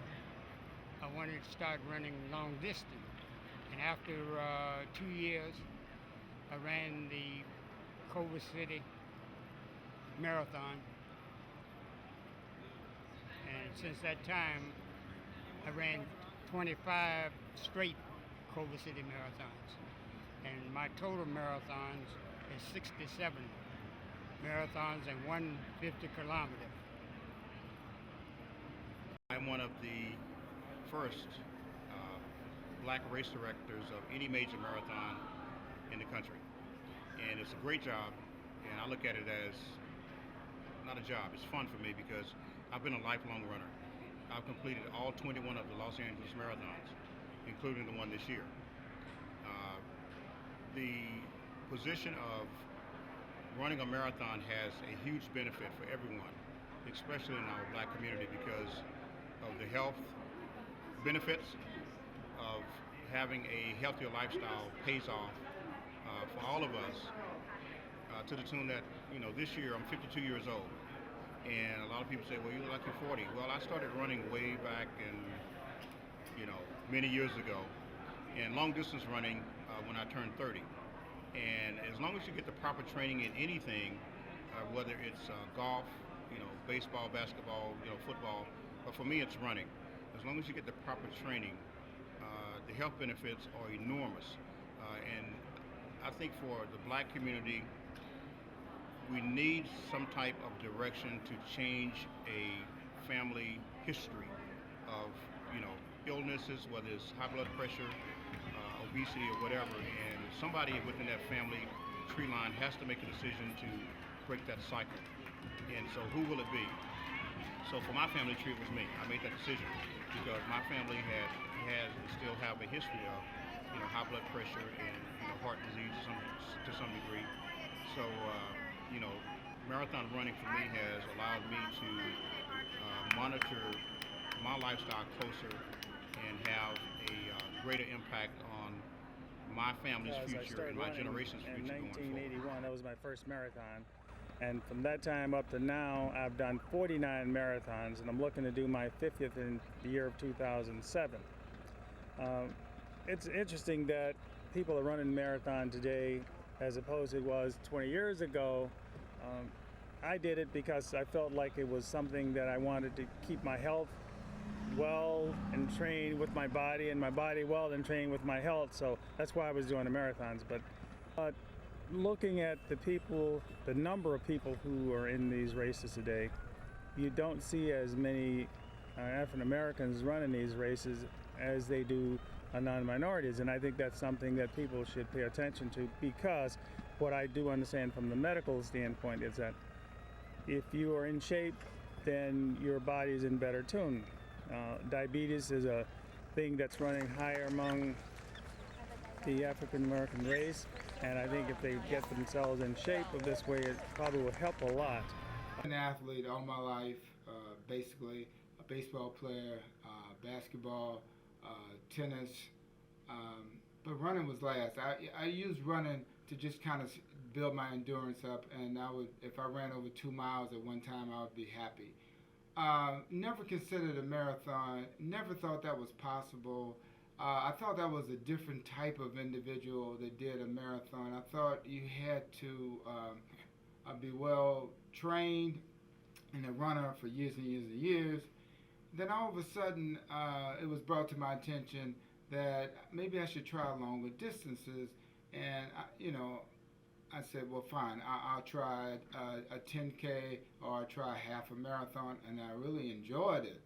I wanted to start running long distance. And after 2 years, I ran the Culver City Marathon. And since that time, I ran 25 straight Culver City marathons. And my total marathons is 67 marathons and 150 kilometers. I'm one of the first black race directors of any major marathon in the country. And it's a great job, and I look at it as not a job, it's fun for me because I've been a lifelong runner. I've completed all 21 of the Los Angeles marathons, including the one this year. The position of running a marathon has a huge benefit for everyone, especially in our black community, because of the health benefits of having a healthier lifestyle pays off for all of us to the tune that, this year I'm 52 years old. And a lot of people say, well, you're like you're 40. Well, I started running way back in, many years ago, and long distance running when I turned 30. And as long as you get the proper training in anything, whether it's golf, baseball, basketball, football, but for me it's running. As long as you get the proper training, the health benefits are enormous. And I think for the black community, we need some type of direction to change a family history of, illnesses, whether it's high blood pressure, obesity, or whatever. And somebody within that family tree line has to make a decision to break that cycle. And so who will it be? So for my family tree, it was me. I made that decision because my family has and still have a history of, high blood pressure and, heart disease to some degree. So, marathon running for me has allowed me to monitor my lifestyle closer and have a greater impact on my family's future and my generation's future going forward. In 1981, that was my first marathon. And from that time up to now, I've done 49 marathons, and I'm looking to do my 50th in the year of 2007. It's interesting that people are running marathon today as opposed to it was 20 years ago. I did it because I felt like it was something that I wanted to keep my health well and train with my body, and my body well and train with my health. So that's why I was doing the marathons. But looking at the number of people who are in these races today, you don't see as many African Americans running these races as they do non-minorities, and I think that's something that people should pay attention to, because what I do understand from the medical standpoint is that if you are in shape, then your body is in better tune. Diabetes is a thing that's running higher among the African American race, and I think if they get themselves in shape of this way, it probably will help a lot. I'm an athlete all my life, basically a baseball player, basketball, tennis, but running was last. I used running to just kind of build my endurance up, and if I ran over 2 miles at one time, I would be happy. Never considered a marathon, never thought that was possible. I thought that was a different type of individual that did a marathon. I thought you had to be well trained and a runner for years and years and years. Then all of a sudden, it was brought to my attention that maybe I should try longer distances, and I said, well, fine, I'll try a 10K or I'll try half a marathon, and I really enjoyed it.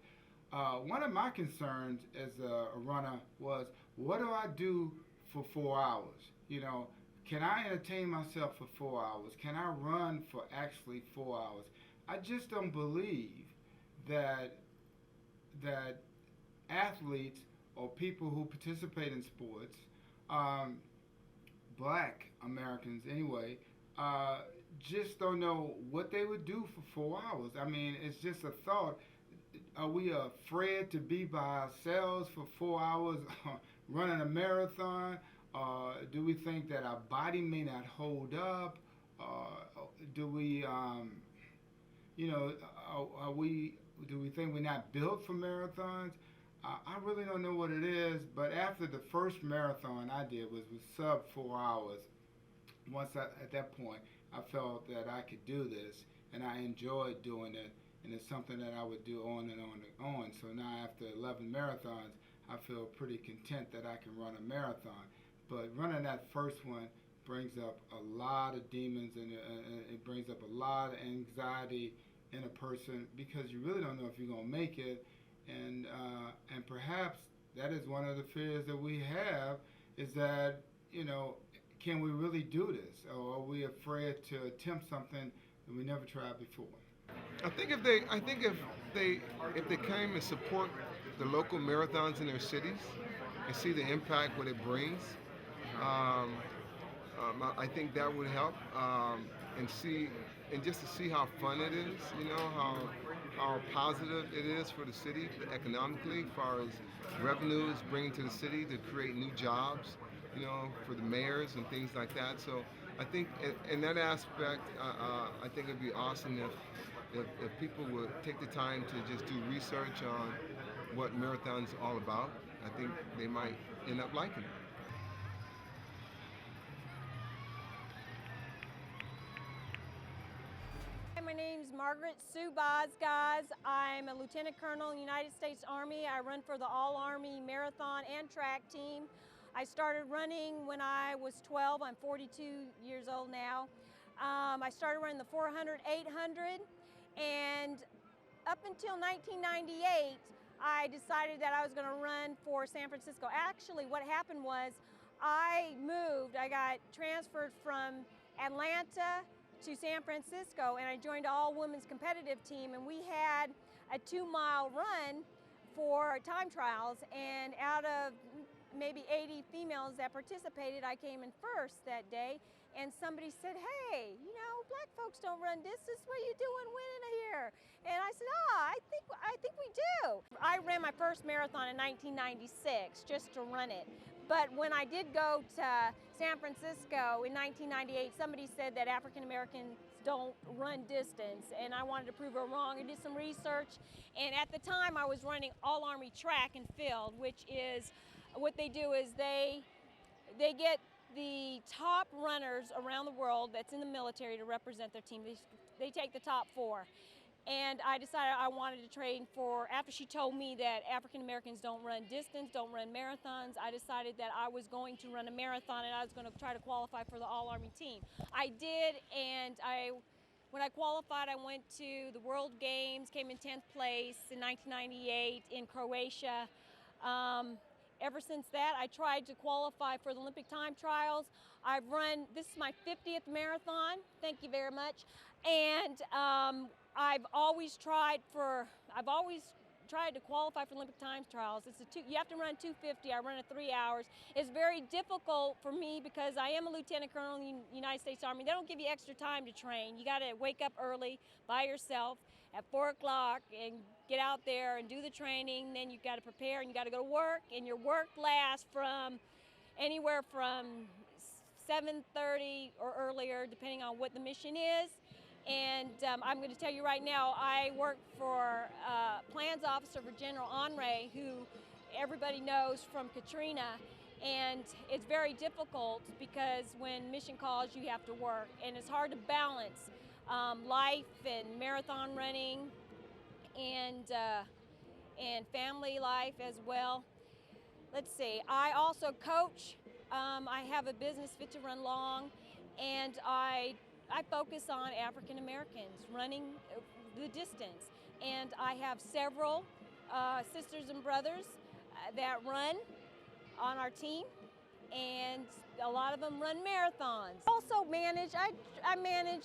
One of my concerns as a runner was, what do I do for 4 hours? Can I entertain myself for 4 hours? Can I run for actually 4 hours? I just don't believe that athletes or people who participate in sports, black Americans anyway, just don't know what they would do for 4 hours. I mean, it's just a thought. Are we afraid to be by ourselves for 4 hours running a marathon? Do we think that our body may not hold up? Do we, do we think we're not built for marathons? I really don't know what it is, but after the first marathon I did was sub 4 hours. At that point, I felt that I could do this, and I enjoyed doing it, and it's something that I would do on and on and on. So now after 11 marathons, I feel pretty content that I can run a marathon. But running that first one brings up a lot of demons, and it brings up a lot of anxiety in a person, because you really don't know if you're going to make it. And perhaps that is one of the fears that we have, is that, can we really do this? Or are we afraid to attempt something that we never tried before? if they came and support the local marathons in their cities and see the impact what it brings, I think that would help. And just to see how fun it is, how positive it is for the city economically, as far as revenues bringing to the city to create new jobs, for the mayors and things like that. So I think in that aspect, I think it'd be awesome if people would take the time to just do research on what marathon's all about. I think they might end up liking it. My name's Margaret Sue Boz, guys. I'm a Lieutenant Colonel in the United States Army. I run for the All-Army Marathon and Track team. I started running when I was 12. I'm 42 years old now. I started running the 400, 800, and up until 1998, I decided that I was going to run for San Francisco. Actually, what happened was I got transferred from Atlanta to San Francisco, and I joined an all-women's competitive team, and we had a 2-mile run for time trials, and out of maybe 80 females that participated, I came in first that day, and somebody said, hey, black folks don't run distance, what are you doing winning here? And I said, I think we do. I ran my first marathon in 1996 just to run it. But when I did go to San Francisco in 1998, somebody said that African Americans don't run distance, and I wanted to prove it wrong. I did some research, and at the time I was running all-Army track and field, which is, what they do is they get the top runners around the world that's in the military to represent their team. They take the top 4. And I decided I wanted to train after she told me that African Americans don't run distance, don't run marathons, I decided that I was going to run a marathon and I was going to try to qualify for the All-Army team. I did, and when I qualified, I went to the World Games, came in 10th place in 1998 in Croatia. Ever since that, I tried to qualify for the Olympic time trials. This is my 50th marathon, thank you very much. And I've always tried to qualify for Olympic time trials. You have to run 250, I run it 3 hours. It's very difficult for me because I am a Lieutenant Colonel in the United States Army. They don't give you extra time to train. You gotta wake up early by yourself at 4 o'clock and get out there and do the training. Then you gotta prepare and you gotta go to work, and your work lasts from anywhere from 7:30 or earlier, depending on what the mission is. And I'm going to tell you right now, I work for Plans Officer for General Henry, who everybody knows from Katrina. And it's very difficult because when mission calls, you have to work. And it's hard to balance life and marathon running and family life as well. Let's see, I also coach. I have a business, Fit to Run Long, and I focus on African Americans running the distance. And I have several sisters and brothers that run on our team, and a lot of them run marathons. Also I manage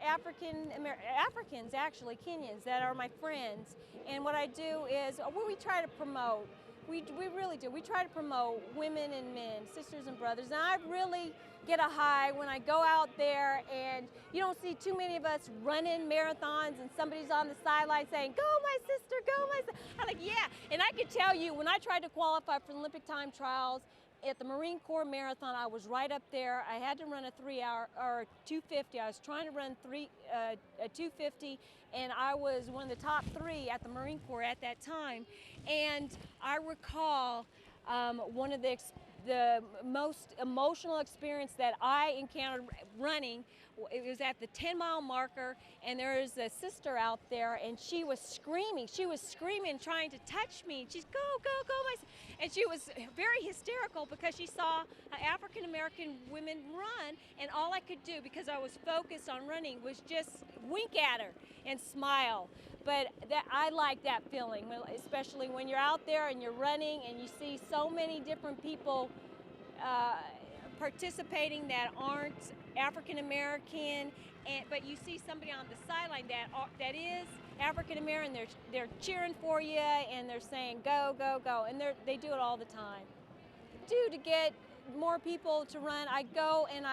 Africans, actually, Kenyans, that are my friends. And what I do is, we try to promote, we really do, we try to promote women and men, sisters and brothers. And I really get a high when I go out there and you don't see too many of us running marathons and somebody's on the sideline saying, go my sister, go my sister. I'm like, yeah. And I can tell you, when I tried to qualify for the Olympic time trials at the Marine Corps Marathon, I was right up there. I had to run a 3-hour or 250. I was trying to run a 250, and I was one of the top 3 at the Marine Corps at that time. And I recall one of the most emotional experience that I encountered running. It was at the 10-mile marker, and there was a sister out there, and she was screaming, trying to touch me. She's go, go, go, and she was very hysterical because she saw African American women run, and all I could do, because I was focused on running, was just wink at her and smile. But I like that feeling, especially when you're out there and you're running and you see so many different people participating that aren't African American, but you see somebody on the sideline that is African American, they're cheering for you and they're saying go, go, go, and they do it all the time. To get more people to run, I go and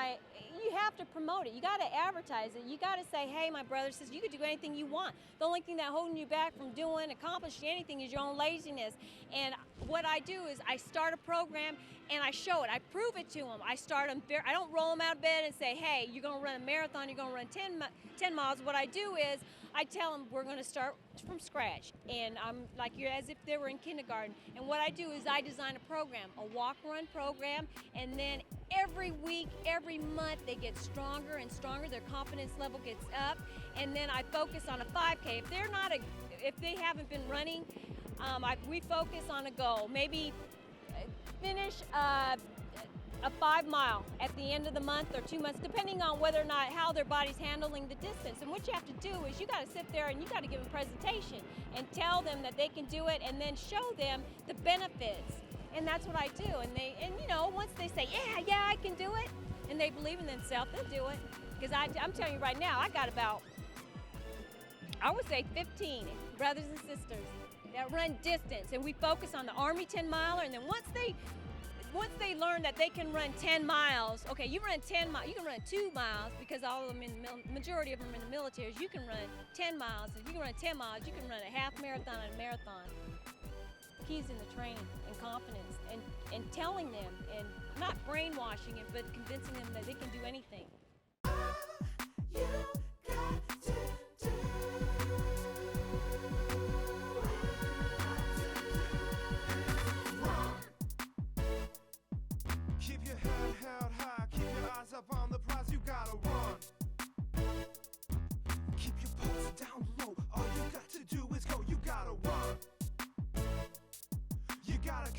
you have to promote it. You got to advertise it. You got to say, hey, my brother says you could do anything you want. The only thing that's holding you back from accomplishing anything is your own laziness. And what I do is I start a program and I show it. I prove it to them. I start them. I don't roll them out of bed and say, hey, you're going to run a marathon. You're going to run 10 miles. What I do is I tell them we're going to start from scratch, and I'm like as if they were in kindergarten. And what I do is I design a program, a walk-run program, and then every week, every month, they get stronger and stronger. Their confidence level gets up, and then I focus on a 5K. If they haven't been running, we focus on a goal. Maybe finish a 5 mile at the end of the month or 2 months, depending on whether or not how their body's handling the distance. And what you have to do is you got to sit there and you got to give them a presentation and tell them that they can do it, and then show them the benefits. And that's what I do. And once they say, yeah, I can do it, and they believe in themselves, they'll do it. Because I'm telling you right now, I got about, I would say 15 brothers and sisters that run distance, and we focus on the Army 10 miler. And then once they learn that they can run 10 miles, okay, you run 10 miles, you can run 2 miles because all of them majority of them are in the military. You can run 10 miles. If you can run 10 miles, you can run a half marathon and a marathon. Keys in the training and confidence and telling them, and not brainwashing it, but convincing them that they can do anything. Keep your head held high, keep your eyes up on the prize, you gotta run. Keep your pulse down low, all you got to do is go, you gotta run. You gotta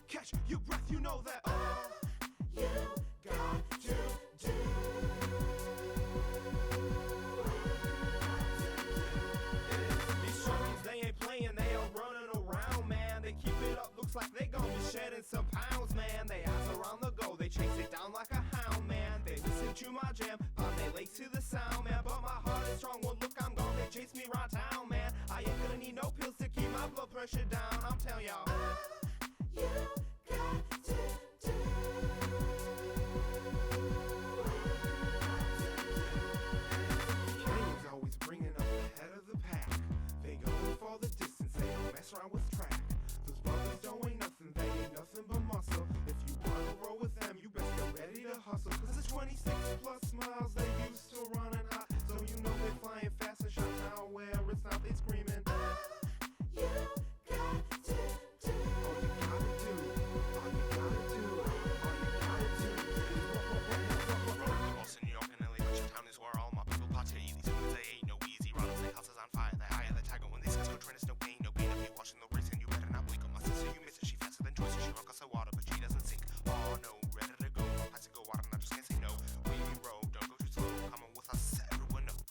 catch your breath, you know that all you got to do. These shorties, they ain't playing, they are running around, man. They keep it up, looks like they gon' be shedding some pounds, man. They eyes are on the go, they chase it down like a hound, man. They listen to my jam, pop they legs to the sound, man. But my heart is strong, well look, I'm gone, they chase me round town, man. I ain't gonna need no pills to keep my blood pressure down, I'm telling y'all. You got to do. Kenyans always bringing up the head of the pack. They go for the distance, they don't mess around with track. Those brothers don't ain't nothing, they ain't nothing but muscle. If you wanna roll with them, you best get ready to hustle. Cause it's 26 plus miles they used to running hot. So you know they flying fast and shut down where it's not, they screaming. You got to do. All you gotta do, all you gotta do, all you gotta do is Rolling the boss in New York and LA, but your town is where all my people party. These moves, they ain't no easy runners, they houses on fire, they hire the tiger when they says good trend is no pain, no pain. If you watching the race and you better not blink on my sister, you miss it, she faster than Joyce, she rock us the water, but she doesn't sink. Oh no, ready to go, I to go water and I just can't say no. When you roll, don't go too slow, come on with us, everyone knows.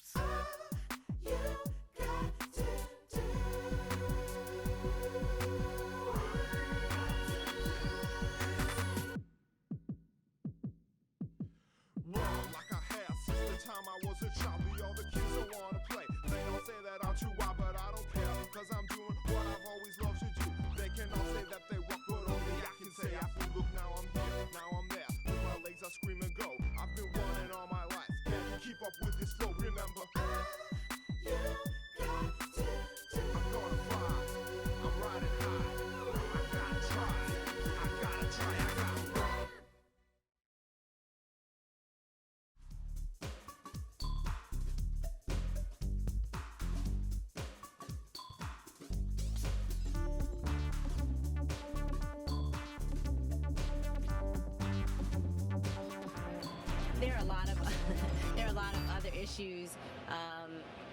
you got to do. Run like I have since the time I was a child. We all the kids don't wanna play. They don't say that I'm too wild, but I don't care, cause I'm doing what I've always loved to do. They can all say that they walk, but only I can say I feel. Look, now I'm here, now I'm there. With my legs I scream and go. I've been running all my life. Can you keep up with this flow? Remember, you got to do. I'm gonna fly, I'm riding high. I gotta try, I gotta try, I gotta run. There are a lot of other issues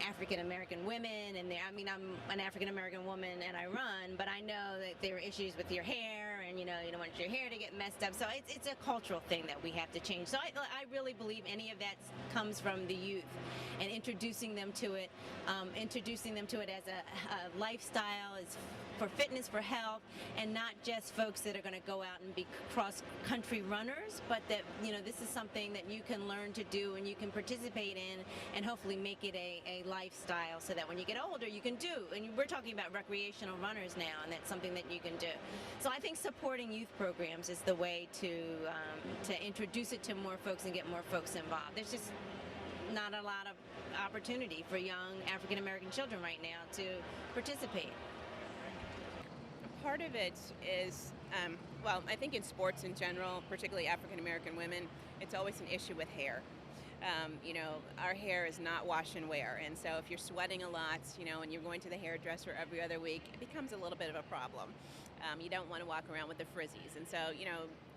African American women, and I mean, I'm an African American woman and I run, but I know that there are issues with your hair, and you don't want your hair to get messed up. So it's a cultural thing that we have to change. So I really believe any of that comes from the youth, and introducing them to it as a lifestyle, is for fitness, for health, and not just folks that are going to go out and be cross-country runners, but that this is something that you can learn to do and you can participate in, and hopefully make it a lifestyle, so that when you get older you can do. And we're talking about recreational runners now, and that's something that you can do. So I think supporting youth programs is the way to introduce it to more folks and get more folks involved. There's just not a lot of opportunity for young African American children right now to participate. Part of it is, well, I think in sports in general, particularly African American women, it's always an issue with hair. Our hair is not wash and wear, and so if you're sweating a lot, and you're going to the hairdresser every other week, it becomes a little bit of a problem. You don't want to walk around with the frizzies, and so,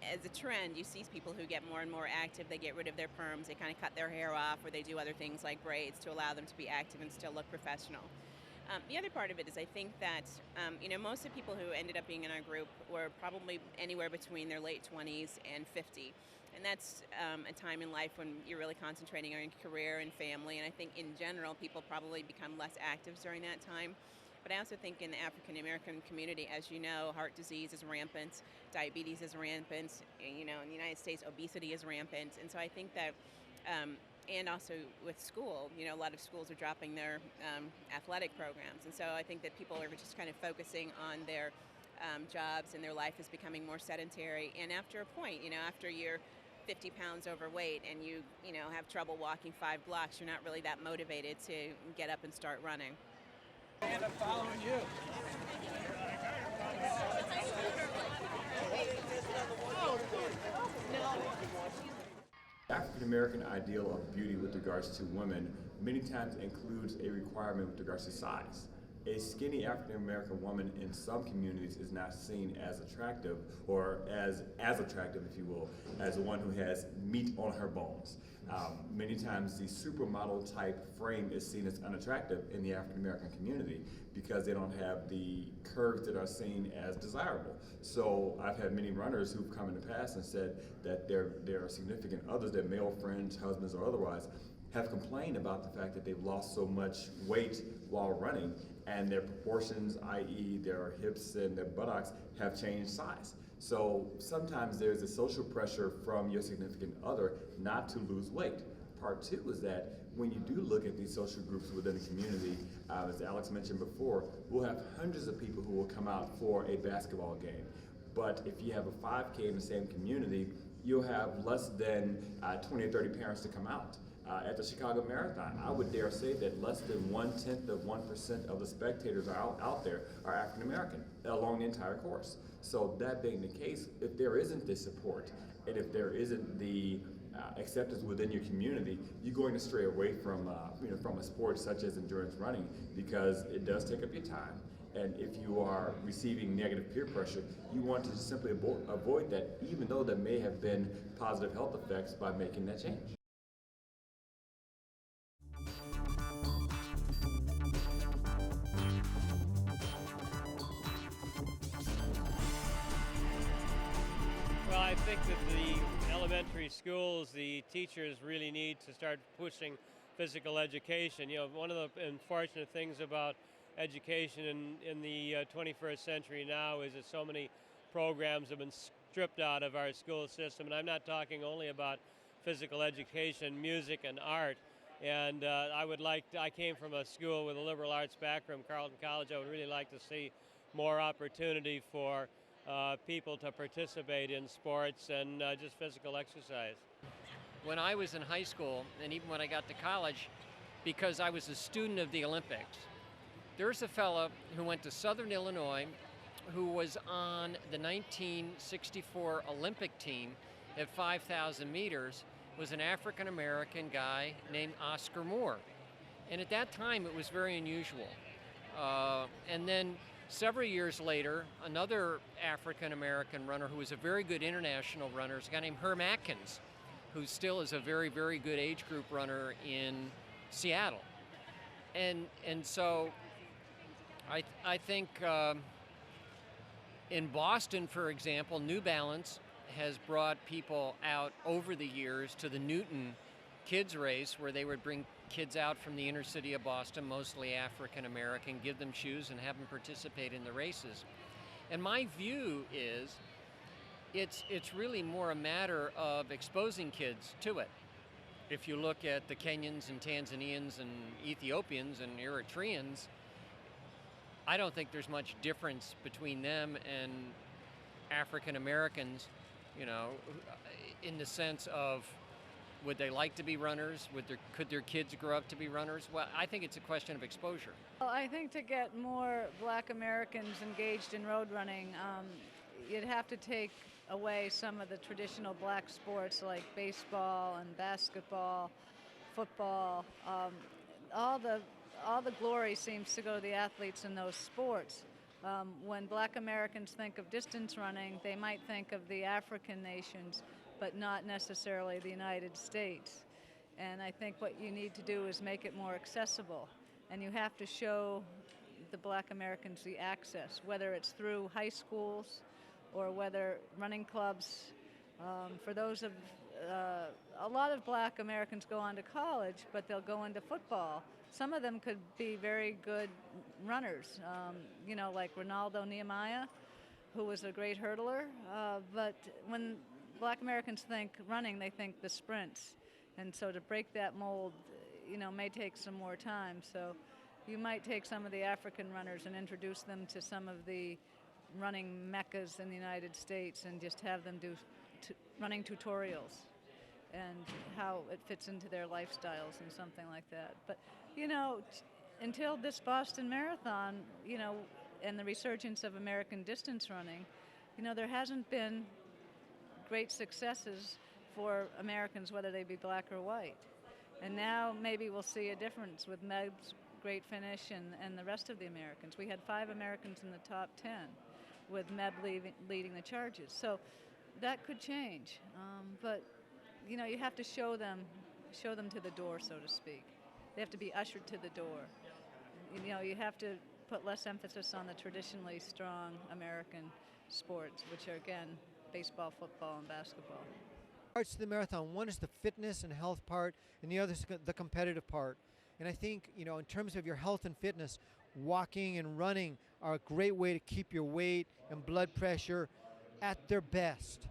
as a trend, you see people who get more and more active. They get rid of their perms, they kind of cut their hair off, or they do other things like braids to allow them to be active and still look professional. The other part of it is, I think that, most of the people who ended up being in our group were probably anywhere between their late 20s and 50. And that's a time in life when you're really concentrating on your career and family. And I think in general, people probably become less active during that time. But I also think in the African American community, as you know, heart disease is rampant, diabetes is rampant, in the United States, obesity is rampant. And so I think that, and also with school, a lot of schools are dropping their athletic programs. And so I think that people are just kind of focusing on their jobs, and their life is becoming more sedentary. And after a point, after you're 50 pounds overweight and you have trouble walking 5 blocks, you're not really that motivated to get up and start running. And I'm following you. African American ideal of beauty with regards to women many times includes a requirement with regards to size. A skinny African American woman in some communities is not seen as attractive, or as attractive, if you will, as one who has meat on her bones. Many times the supermodel type frame is seen as unattractive in the African American community because they don't have the curves that are seen as desirable. So I've had many runners who've come in the past and said that their significant others, their male friends, husbands or otherwise, have complained about the fact that they've lost so much weight while running, and their proportions, i.e. their hips and their buttocks, have changed size. So sometimes there's a social pressure from your significant other not to lose weight. Part two is that when you do look at these social groups within the community, as Alex mentioned before, we'll have hundreds of people who will come out for a basketball game. But if you have a 5K in the same community, you'll have less than 20 or 30 parents to come out. At the Chicago Marathon, I would dare say that less than 0.1% of the spectators out there are African American along the entire course. So that being the case, if there isn't the support, and if there isn't the acceptance within your community, you're going to stray away from a sport such as endurance running, because it does take up your time. And if you are receiving negative peer pressure, you want to simply avoid that, even though there may have been positive health effects by making that change. Well, I think that the elementary schools, the teachers really need to start pushing physical education. One of the unfortunate things about education in the 21st century now is that so many programs have been stripped out of our school system. And I'm not talking only about physical education, music and art. And I came from a school with a liberal arts background, Carleton College. I would really like to see more opportunity for people to participate in sports and just physical exercise. When I was in high school, and even when I got to college, because I was a student of the Olympics, there's a fella who went to Southern Illinois who was on the 1964 Olympic team at 5,000 meters, was an African-American guy named Oscar Moore. And at that time, it was very unusual. And then several years later, another African-American runner who was a very good international runner is a guy named Herm Atkins, who still is a very, very good age group runner in Seattle. and so I think in Boston, for example, New Balance has brought people out over the years to the Newton kids race, where they would bring kids out from the inner city of Boston, mostly African American, give them shoes and have them participate in the races. And my view is it's really more a matter of exposing kids to it. If you look at the Kenyans and Tanzanians and Ethiopians and Eritreans, I don't think there's much difference between them and African Americans, in the sense of, would they like to be runners? Could their kids grow up to be runners? Well, I think it's a question of exposure. Well, I think to get more Black Americans engaged in road running, you'd have to take away some of the traditional black sports like baseball and basketball, football. All the glory seems to go to the athletes in those sports. When Black Americans think of distance running, they might think of the African nations, but not necessarily the United States. And I think what you need to do is make it more accessible. And you have to show the Black Americans the access, whether it's through high schools or whether running clubs. For those of, a lot of Black Americans go on to college, but they'll go into football. Some of them could be very good runners, like Ronaldo Nehemiah, who was a great hurdler. But when Black Americans think running, they think the sprints. And so to break that mold, may take some more time. So you might take some of the African runners and introduce them to some of the running meccas in the United States and just have them do running tutorials and how it fits into their lifestyles and something like that. But, until this Boston Marathon, and the resurgence of American distance running, there hasn't been great successes for Americans, whether they be black or white. And now maybe we'll see a difference with Meg's great finish and the rest of the Americans. We had 5 Americans in the top 10, with Meb leading the charges. So that could change. But, you have to show them to the door, so to speak. They have to be ushered to the door. You have to put less emphasis on the traditionally strong American sports, which are, again, baseball, football, and basketball. Parts of the marathon. One is the fitness and health part, and the other is the competitive part. And I think, in terms of your health and fitness, walking and running are a great way to keep your weight and blood pressure at their best.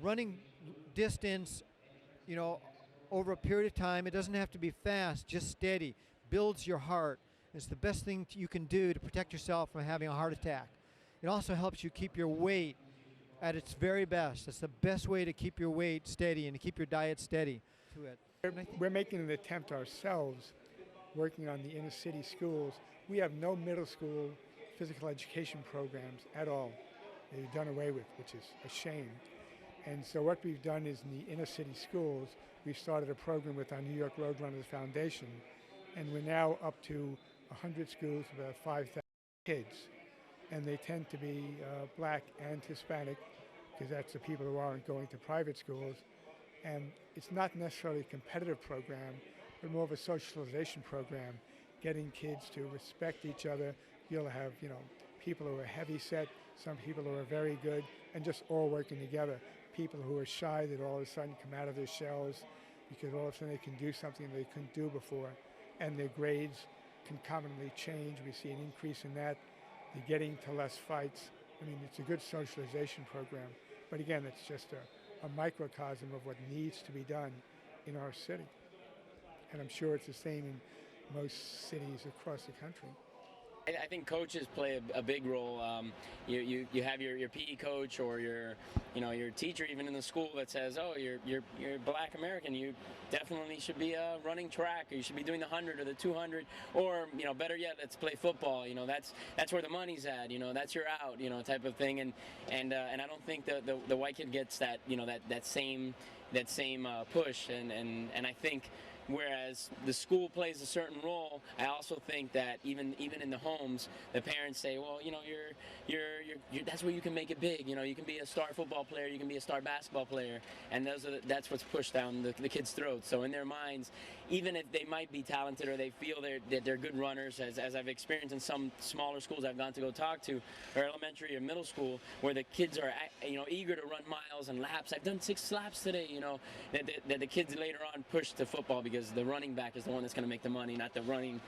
Running distance, over a period of time, it doesn't have to be fast, just steady, builds your heart. It's the best thing you can do to protect yourself from having a heart attack. It also helps you keep your weight at its very best. It's the best way to keep your weight steady and to keep your diet steady to it. We're making an attempt ourselves, working on the inner city schools. We have no middle school physical education programs at all. They've done away with, which is a shame. And so what we've done is in the inner city schools, we've started a program with our New York Roadrunners Foundation, and we're now up to 100 schools with about 5,000 kids. And they tend to be black and Hispanic, because that's the people who aren't going to private schools. And it's not necessarily a competitive program, but more of a socialization program, getting kids to respect each other. You'll have, people who are heavy set, some people who are very good, and just all working together. People who are shy that all of a sudden come out of their shells because all of a sudden they can do something they couldn't do before, and their grades concomitantly change. We see an increase in that. They're getting to less fights. I mean, it's a good socialization program. But again, it's just a microcosm of what needs to be done in our city. And I'm sure it's the same in most cities across the country. I think coaches play a big role. You have your PE coach or your teacher even in the school that says, oh, you're Black American, you definitely should be running track, or you should be doing the 100 or the 200, or better yet, let's play football. That's where the money's at. That's your out. Type of thing. And I don't think the white kid gets that that same push. And I think, whereas the school plays a certain role, I also think that even in the homes, the parents say, well, you're that's where you can make it big. You can be a star football player, you can be a star basketball player, and that's what's pushed down the kids' throats. So in their minds, even if they might be talented or they feel that they're good runners, as I've experienced in some smaller schools I've gone to go talk to, or elementary or middle school, where the kids are eager to run miles and laps. I've done 6 laps today. That the kids later on push to football because the running back is the one that's going to make the money, not the running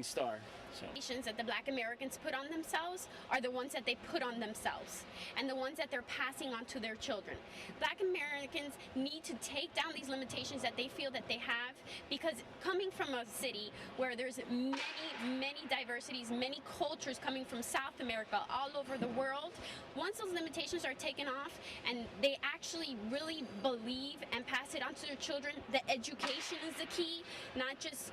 star. So. That the Black Americans put on themselves are the ones that they put on themselves, and the ones that they're passing on to their children. Black Americans need to take down these limitations that they feel that they have, because coming from a city where there's many diversities, many cultures coming from South America, all over the world, once those limitations are taken off and they actually really believe and pass it on to their children, the education is the key, not just,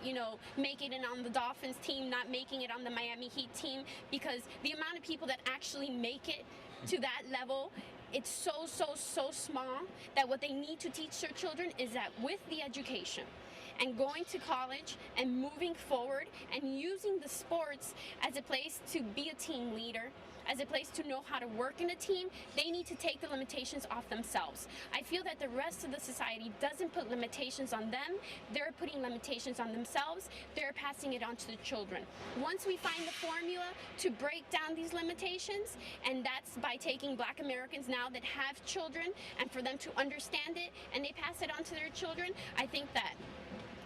making it on the Dolphins team, not making it on the Miami Heat team, because the amount of people that actually make it to that level, it's so small, that what they need to teach their children is that with the education and going to college and moving forward and using the sports as a place to be a team leader, as a place to know how to work in a team, they need to take the limitations off themselves. I feel that the rest of the society doesn't put limitations on them. They're putting limitations on themselves. They're passing it on to the children. Once we find the formula to break down these limitations, and that's by taking Black Americans now that have children, and for them to understand it, and they pass it on to their children, I think that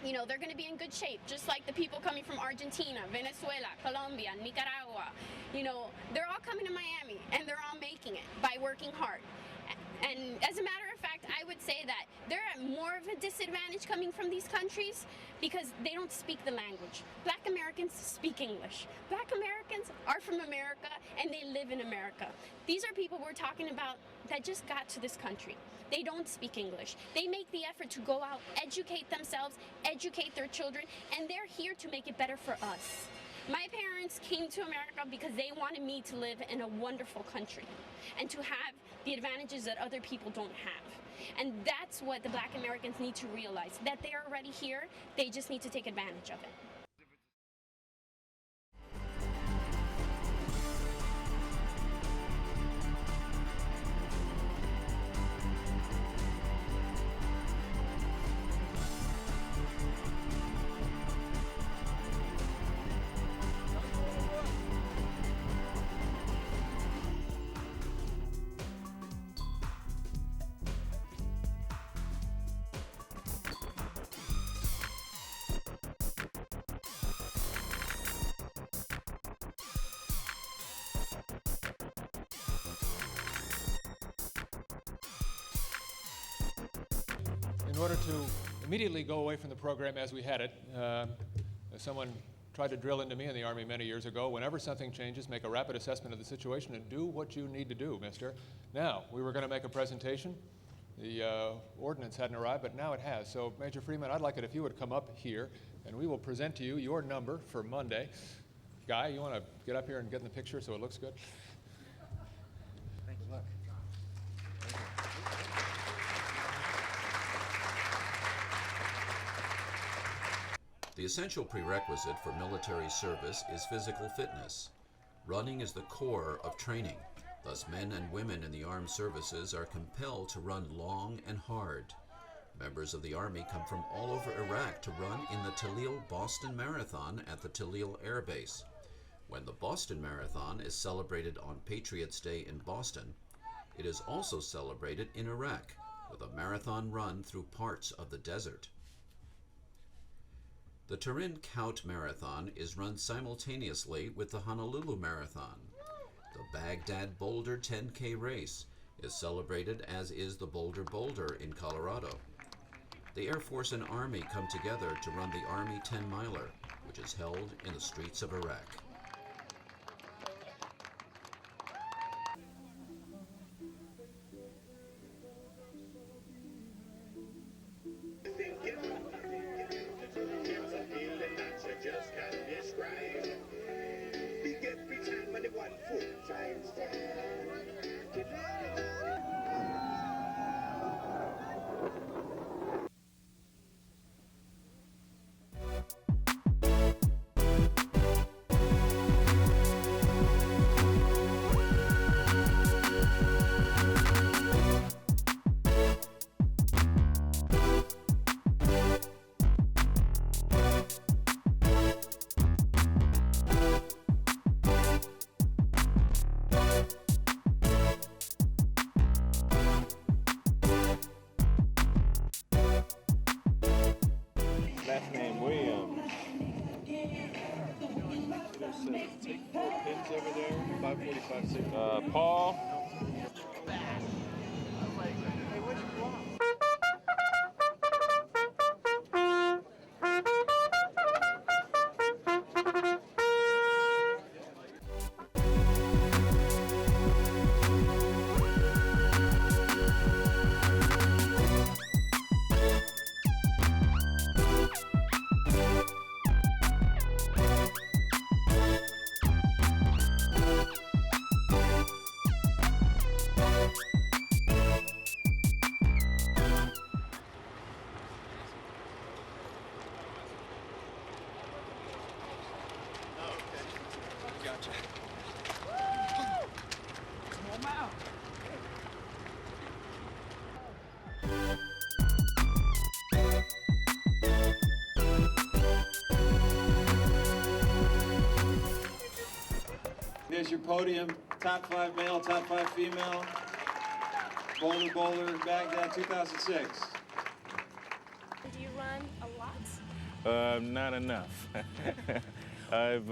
they're going to be in good shape, just like the people coming from Argentina, Venezuela, Colombia, Nicaragua. They're all coming to Miami, and they're all making it by working hard. And as a matter of fact, I would say that they're at more of a disadvantage coming from these countries because they don't speak the language. Black Americans speak English. Black Americans are from America, and they live in America. These are people we're talking about that just got to this country. They don't speak English. They make the effort to go out, educate themselves, educate their children, and they're here to make it better for us. My parents came to America because they wanted me to live in a wonderful country and to have the advantages that other people don't have. And that's what the Black Americans need to realize, that they're already here, they just need to take advantage of it. In order to immediately go away from the program as we had it, someone tried to drill into me in the Army many years ago, whenever something changes, make a rapid assessment of the situation and do what you need to do, mister. Now, we were going to make a presentation. The ordinance hadn't arrived, but now it has. So, Major Freeman, I'd like it if you would come up here, and we will present to you your number for Monday. Guy, you want to get up here and get in the picture so it looks good? Thank you. The essential prerequisite for military service is physical fitness. Running is the core of training. Thus, men and women in the armed services are compelled to run long and hard. Members of the Army come from all over Iraq to run in the Talil Boston Marathon at the Talil Air Base. When the Boston Marathon is celebrated on Patriots' Day in Boston, it is also celebrated in Iraq with a marathon run through parts of the desert. The Turin Kout Marathon is run simultaneously with the Honolulu Marathon. The Baghdad Boulder 10K race is celebrated, as is the Boulder Boulder in Colorado. The Air Force and Army come together to run the Army 10-miler, which is held in the streets of Iraq. Take 4 pins over there, 545. Paul. Gotcha. Come on out. Here's your podium, top 5 male, top 5 female. Boulder Boulder, Baghdad, 2006. Do you run a lot? Not enough. I've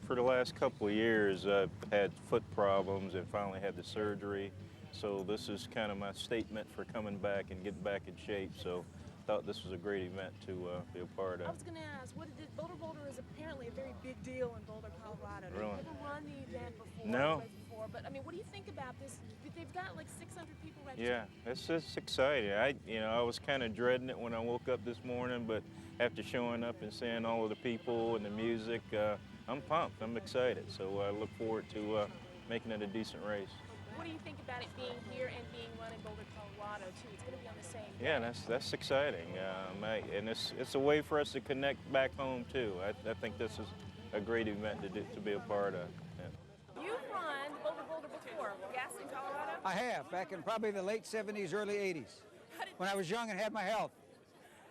for the last couple of years, I've had foot problems and finally had the surgery. So this is kind of my statement for coming back and getting back in shape. So thought this was a great event to be a part of. I was going to ask, Boulder Boulder is apparently a very big deal in Boulder, Colorado. Really? Have you ever run the event before? No. But I mean, what do you think about this? They've got like 600 people registered. Yeah, it's exciting. I was kind of dreading it when I woke up this morning, but after showing up and seeing all of the people and the music, I'm pumped. I'm excited. So I look forward to making it a decent race. What do you think about it being here and being run in Boulder, Colorado too? It's going to be on the same day. Yeah, that's exciting. And it's a way for us to connect back home too. I think this is a great event to be a part of. Yeah. You've run Boulder Boulder before, yes, in Colorado? I have, back in probably the late 70s, early 80s, when I was young and had my health.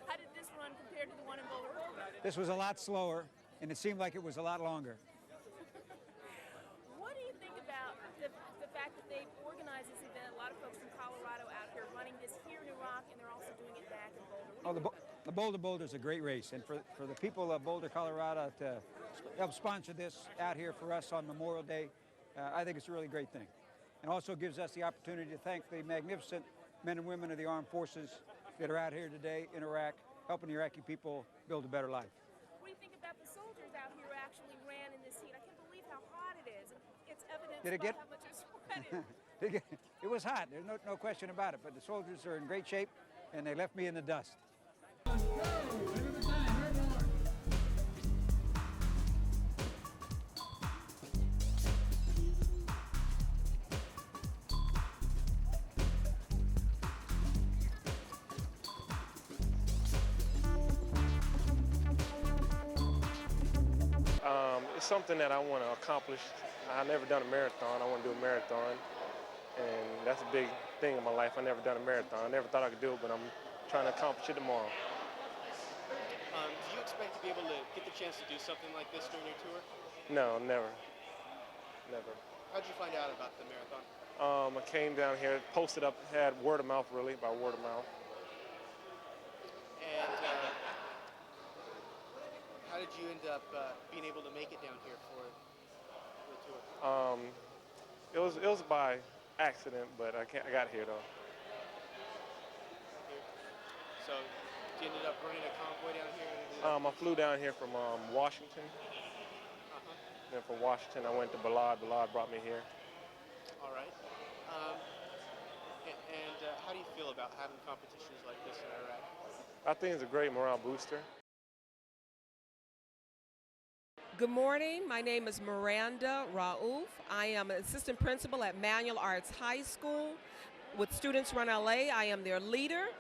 How did this run compare to the one in Boulder Boulder? This was a lot slower, and it seemed like it was a lot longer. What do you think about the fact that they've organized this event? A lot of folks from Colorado out here running this here in Iraq, and they're also doing it back in Boulder. The Boulder Boulder is a great race, and for the people of Boulder, Colorado, to help sponsor this out here for us on Memorial Day, I think it's a really great thing. And also gives us the opportunity to thank the magnificent men and women of the armed forces that are out here today in Iraq, helping the Iraqi people build a better life. What do you think about the soldiers out here who actually ran in this heat? I can't believe how hot it is. It's evident by how much you're sweating. It was hot, there's no question about it, but the soldiers are in great shape, and they left me in the dust. It's something that I want to accomplish. I've never done a marathon. I want to do a marathon, and that's a big thing in my life. I've never done a marathon. I never thought I could do it, but I'm trying to accomplish it tomorrow. Do you expect to be able to get the chance to do something like this during your tour? No, never. How'd you find out about the marathon? I came down here, posted up, had word of mouth really, by word of mouth. And how did you end up being able to make it down here for the tour? It was by accident, but I got here though. So you ended up running a convoy down here? I flew down here from Washington. Then from Washington, I went to Balad. Balad brought me here. All right. And how do you feel about having competitions like this in Iraq? I think it's a great morale booster. Good morning. My name is Miranda Raouf. I am an assistant principal at Manual Arts High School. With Students Run LA, I am their leader.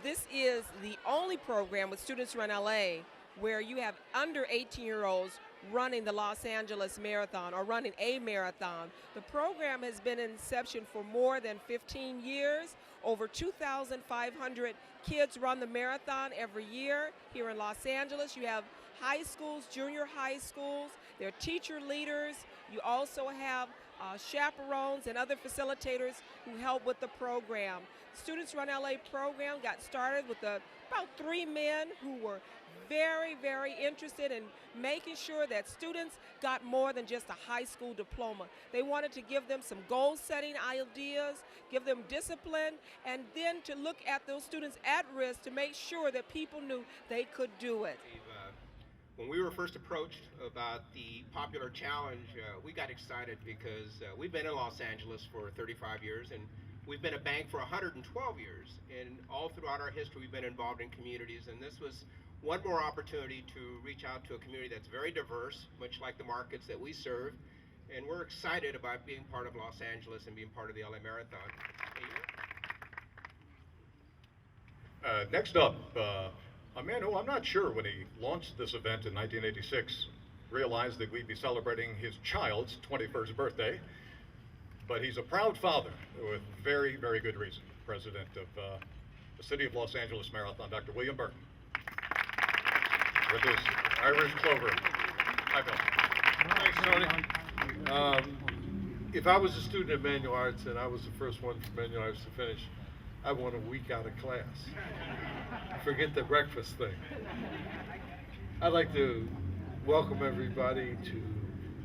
This is the only program with Students Run LA where you have under 18-year-olds running the Los Angeles Marathon or running a marathon. The program has been in inception for more than 15 years. Over 2,500 kids run the marathon every year here in Los Angeles. You have high schools, junior high schools, they're teacher leaders. You also have chaperones and other facilitators who help with the program. Students Run LA program got started with about 3 men who were very, very interested in making sure that students got more than just a high school diploma. They wanted to give them some goal-setting ideas, give them discipline, and then to look at those students at risk to make sure that people knew they could do it. When we were first approached about the popular challenge, we got excited because we've been in Los Angeles for 35 years and we've been a bank for 112 years. And all throughout our history, we've been involved in communities, and this was one more opportunity to reach out to a community that's very diverse, much like the markets that we serve. And we're excited about being part of Los Angeles and being part of the LA Marathon. Next up, a man who I'm not sure when he launched this event in 1986 realized that we'd be celebrating his child's 21st birthday, but he's a proud father with very, very good reason. President of the City of Los Angeles Marathon, Dr. William Burton, with his Irish Clover. Hi, Bill. Thanks, Tony. If I was a student at Manual Arts and I was the first one from Manual Arts to finish, I want a week out of class. Forget the breakfast thing. I'd like to welcome everybody to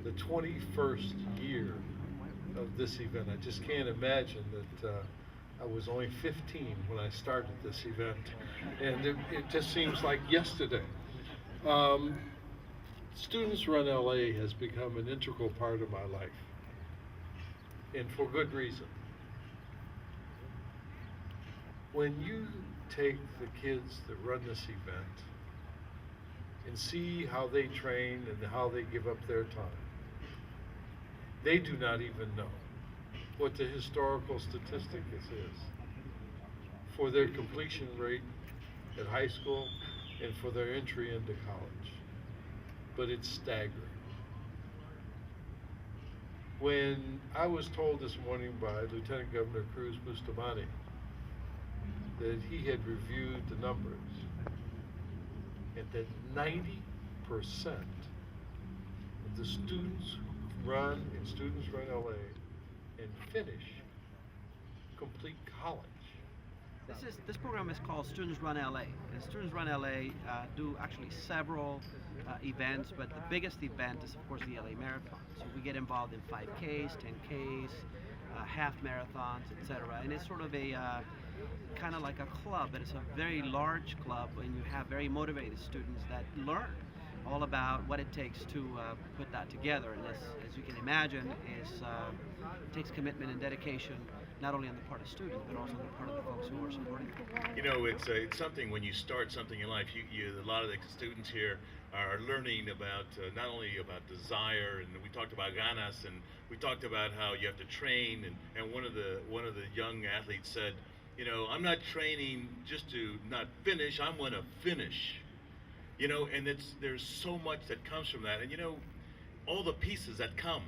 the 21st year of this event. I just can't imagine that I was only 15 when I started this event, and it just seems like yesterday. Students Run LA has become an integral part of my life, and for good reason. When you take the kids that run this event and see how they train and how they give up their time, they do not even know what the historical statistic is for their completion rate at high school and for their entry into college. But it's staggering. When I was told this morning by Lieutenant Governor Cruz Bustamante that he had reviewed the numbers and that 90% of the students who run in Students Run LA and finish complete college. This program is called Students Run LA. And Students Run LA do actually several events, but the biggest event is of course the LA Marathon. So we get involved in 5Ks, 10Ks, half marathons, etc. And it's sort of a kind of like a club, but it's a very large club, and you have very motivated students that learn all about what it takes to put that together. And as you can imagine, it takes commitment and dedication, not only on the part of students, but also on the part of the folks who are supporting it. You know, it's something when you start something in life, a lot of the students here are learning about not only about desire, and we talked about ganas, and we talked about how you have to train, and one of the young athletes said, you know, I'm not training just to not finish, I'm going to finish. You know, and there's so much that comes from that, and you know, all the pieces that come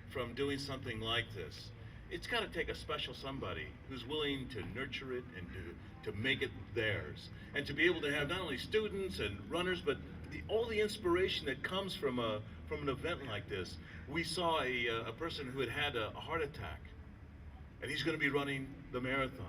from doing something like this. It's got to take a special somebody who's willing to nurture it and to make it theirs, and to be able to have not only students and runners, but all the inspiration that comes from an event like this. We saw a person who had a heart attack, and he's going to be running the marathon.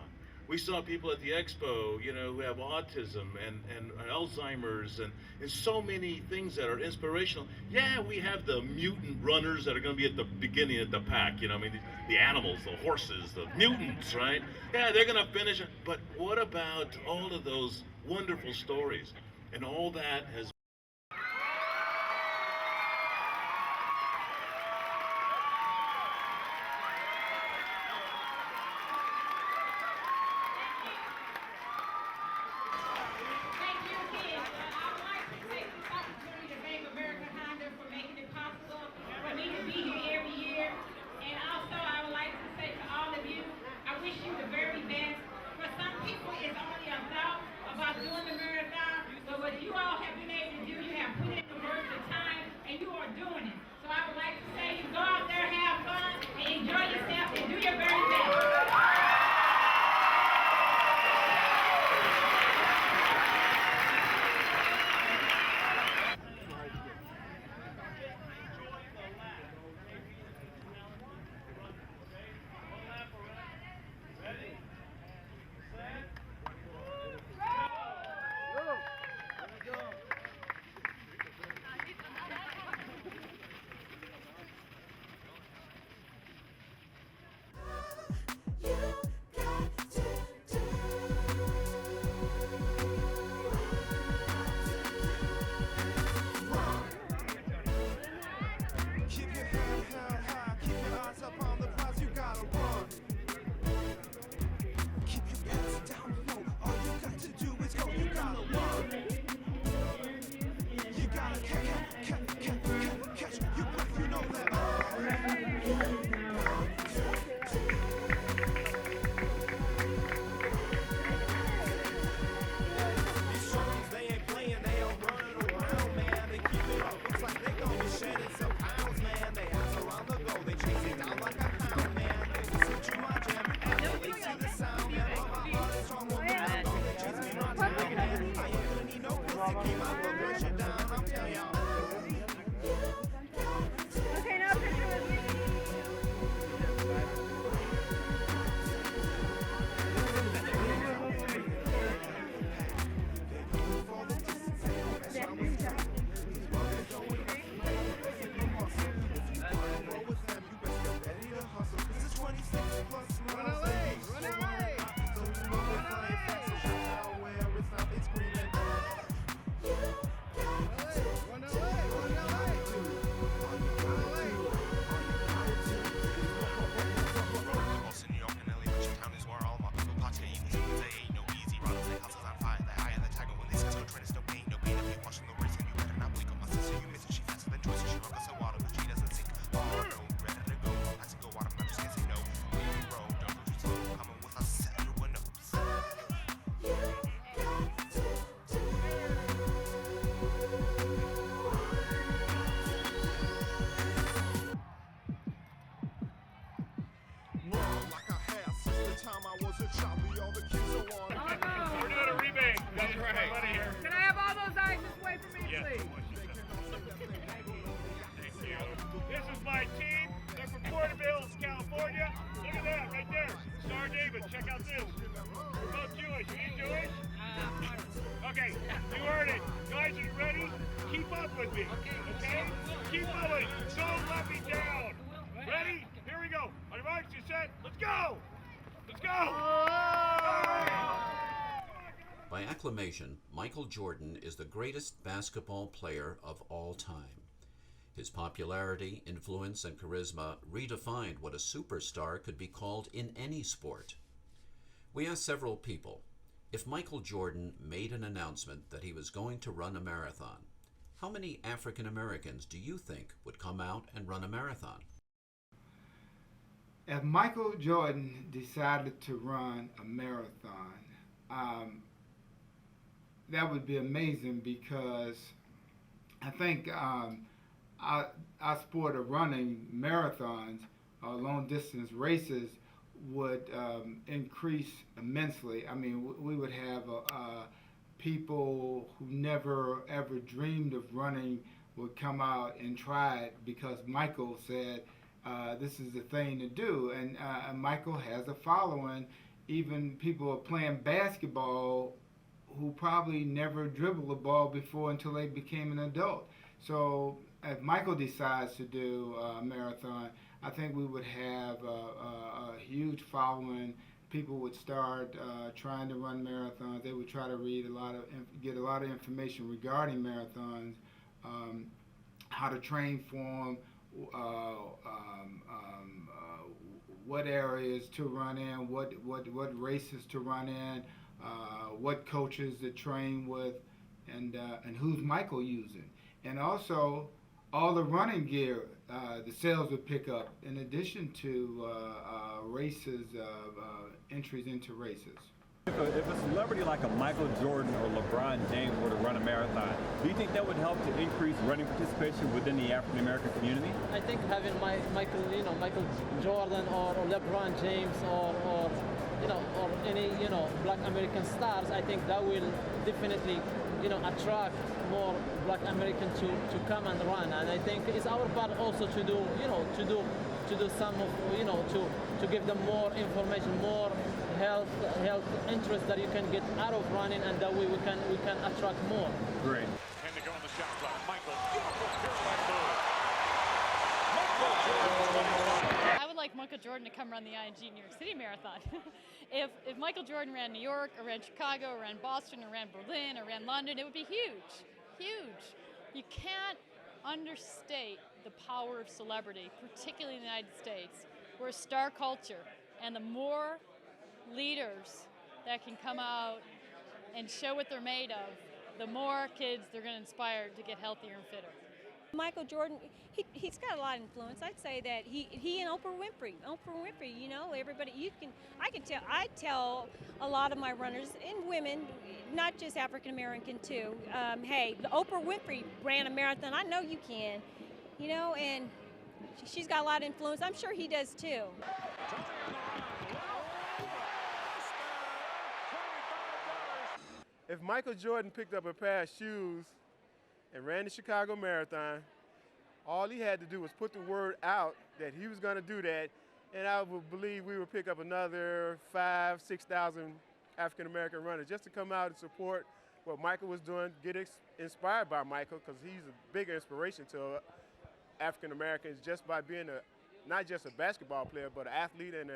We saw people at the expo, you know, who have autism and Alzheimer's and so many things that are inspirational. Yeah, we have the mutant runners that are going to be at the beginning of the pack, you know, I mean, the animals, the horses, the mutants, right? Yeah, they're going to finish. But what about all of those wonderful stories? And all that has About doing the marathon, but what you all have been able to Thank you. This is my team. They're from Porterville, California. Look at that right there. Star David, check out this. We're both Jewish. Are you Jewish? Okay, you heard it. Guys, are you ready? Keep up with me. Okay? Keep moving. Don't let me down. Ready? Here we go. On your marks, you set. Let's go. Let's go. By acclamation, Michael Jordan is the greatest basketball player of all time. His popularity, influence, and charisma redefined what a superstar could be called in any sport. We asked several people, if Michael Jordan made an announcement that he was going to run a marathon, how many African Americans do you think would come out and run a marathon? If Michael Jordan decided to run a marathon, that would be amazing, because I think our sport of running marathons or long distance races would increase immensely. I mean, we would have people who never ever dreamed of running would come out and try it because Michael said this is the thing to do. And Michael has a following. Even people playing basketball who probably never dribbled a ball before until they became an adult. So if Michael decides to do a marathon, I think we would have a huge following. People would start trying to run marathons. They would try to read get a lot of information regarding marathons, how to train for them, what areas to run in, what races to run in, what coaches to train with, and who's Michael using. And also, all the running gear, the sales would pick up, in addition to races, entries into races. If a celebrity like a Michael Jordan or LeBron James were to run a marathon, do you think that would help to increase running participation within the African American community? I think having Michael Jordan or LeBron James or any Black American stars, I think that will definitely attract more Black Americans to come and run. And I think it's our part also to do some of to give them more information, more health interest that you can get out of running, and that way we can attract more. Great. And to go on the shot clock, Michael. Michael. I would like Michael Jordan to come run the ING New York City Marathon. If Michael Jordan ran New York, or ran Chicago, or ran Boston, or ran Berlin, or ran London, it would be huge, huge. You can't understate the power of celebrity, particularly in the United States. We're a star culture, and the more leaders that can come out and show what they're made of, the more kids they're going to inspire to get healthier and fitter. Michael Jordan, he's got a lot of influence. I'd say that he and Oprah Winfrey, everybody, I tell a lot of my runners, and women, not just African American too, hey, Oprah Winfrey ran a marathon, I know you can, and she's got a lot of influence. I'm sure he does too. If Michael Jordan picked up a pair of shoes and ran the Chicago Marathon, all he had to do was put the word out that he was going to do that, and I would believe we would pick up another 5,000 to 6,000 African American runners just to come out and support what Michael was doing, get inspired by Michael, because he's a bigger inspiration to African Americans just by being not just a basketball player, but an athlete and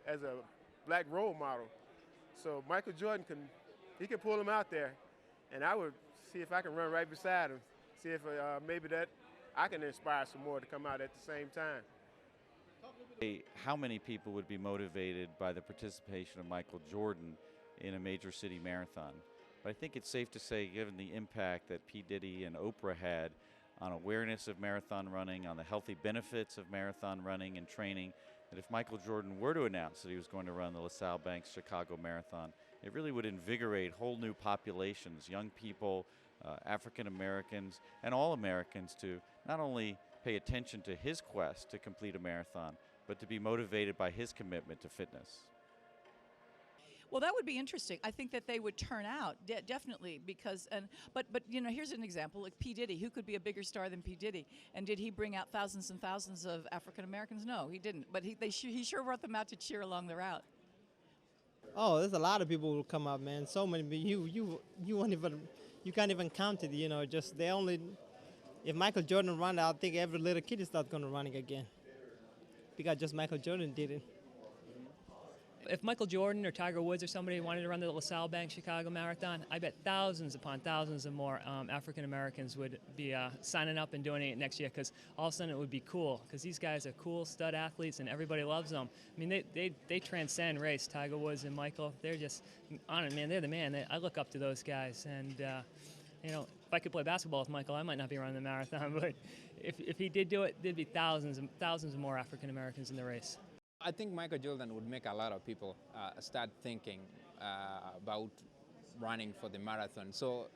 as a Black role model. So Michael Jordan can pull him out there, and I would see if I can run right beside him, see if maybe that I can inspire some more to come out at the same time. How many people would be motivated by the participation of Michael Jordan in a major city marathon? But I think it's safe to say, given the impact that P. Diddy and Oprah had on awareness of marathon running, on the healthy benefits of marathon running and training, that if Michael Jordan were to announce that he was going to run the LaSalle Banks Chicago Marathon, it really would invigorate whole new populations, young people, African Americans, and all Americans to not only pay attention to his quest to complete a marathon, but to be motivated by his commitment to fitness. Well, that would be interesting. I think that they would turn out definitely because but here's an example like P. Diddy. Who could be a bigger star than P. Diddy? And did he bring out thousands and thousands of African Americans? No, he didn't. But he sure brought them out to cheer along the route. Oh, there's a lot of people who come up, man. So many. You can't even count it. Just they only. If Michael Jordan run, I think every little kid is not going to running again. Because just Michael Jordan did it. If Michael Jordan or Tiger Woods or somebody wanted to run the LaSalle Bank Chicago Marathon, I bet thousands upon thousands of more African Americans would be signing up and doing it next year, because all of a sudden it would be cool, because these guys are cool stud athletes and everybody loves them. I mean, they transcend race. Tiger Woods and Michael, they're just on it, man. They're the man. I look up to those guys, and if I could play basketball with Michael, I might not be running the marathon, but if he did do it, there'd be thousands and thousands of more African Americans in the race. I think Michael Jordan would make a lot of people start thinking about running for the marathon. So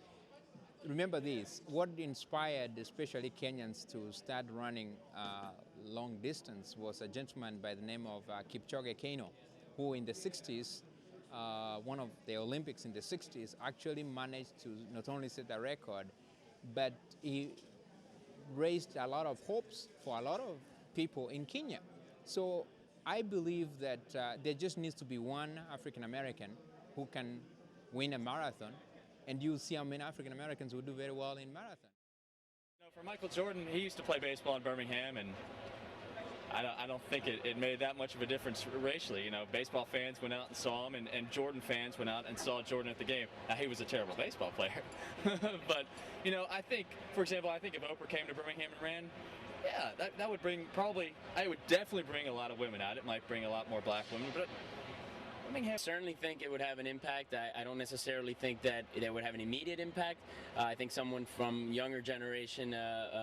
remember this, what inspired especially Kenyans to start running long distance was a gentleman by the name of Kipchoge Keino, who in the 60s, one of the Olympics in the 60s, actually managed to not only set a record, but he raised a lot of hopes for a lot of people in Kenya. So I believe that there just needs to be one African American who can win a marathon, and you'll see how many African Americans will do very well in marathon. For Michael Jordan, he used to play baseball in Birmingham, and I don't think it made that much of a difference racially. Baseball fans went out and saw him, and Jordan fans went out and saw Jordan at the game. Now, he was a terrible baseball player. But, I think, for example, if Oprah came to Birmingham and ran, yeah, that would I would definitely bring a lot of women out. It might bring a lot more black women, but I certainly think it would have an impact. I don't necessarily think that it would have an immediate impact. I think someone from younger generation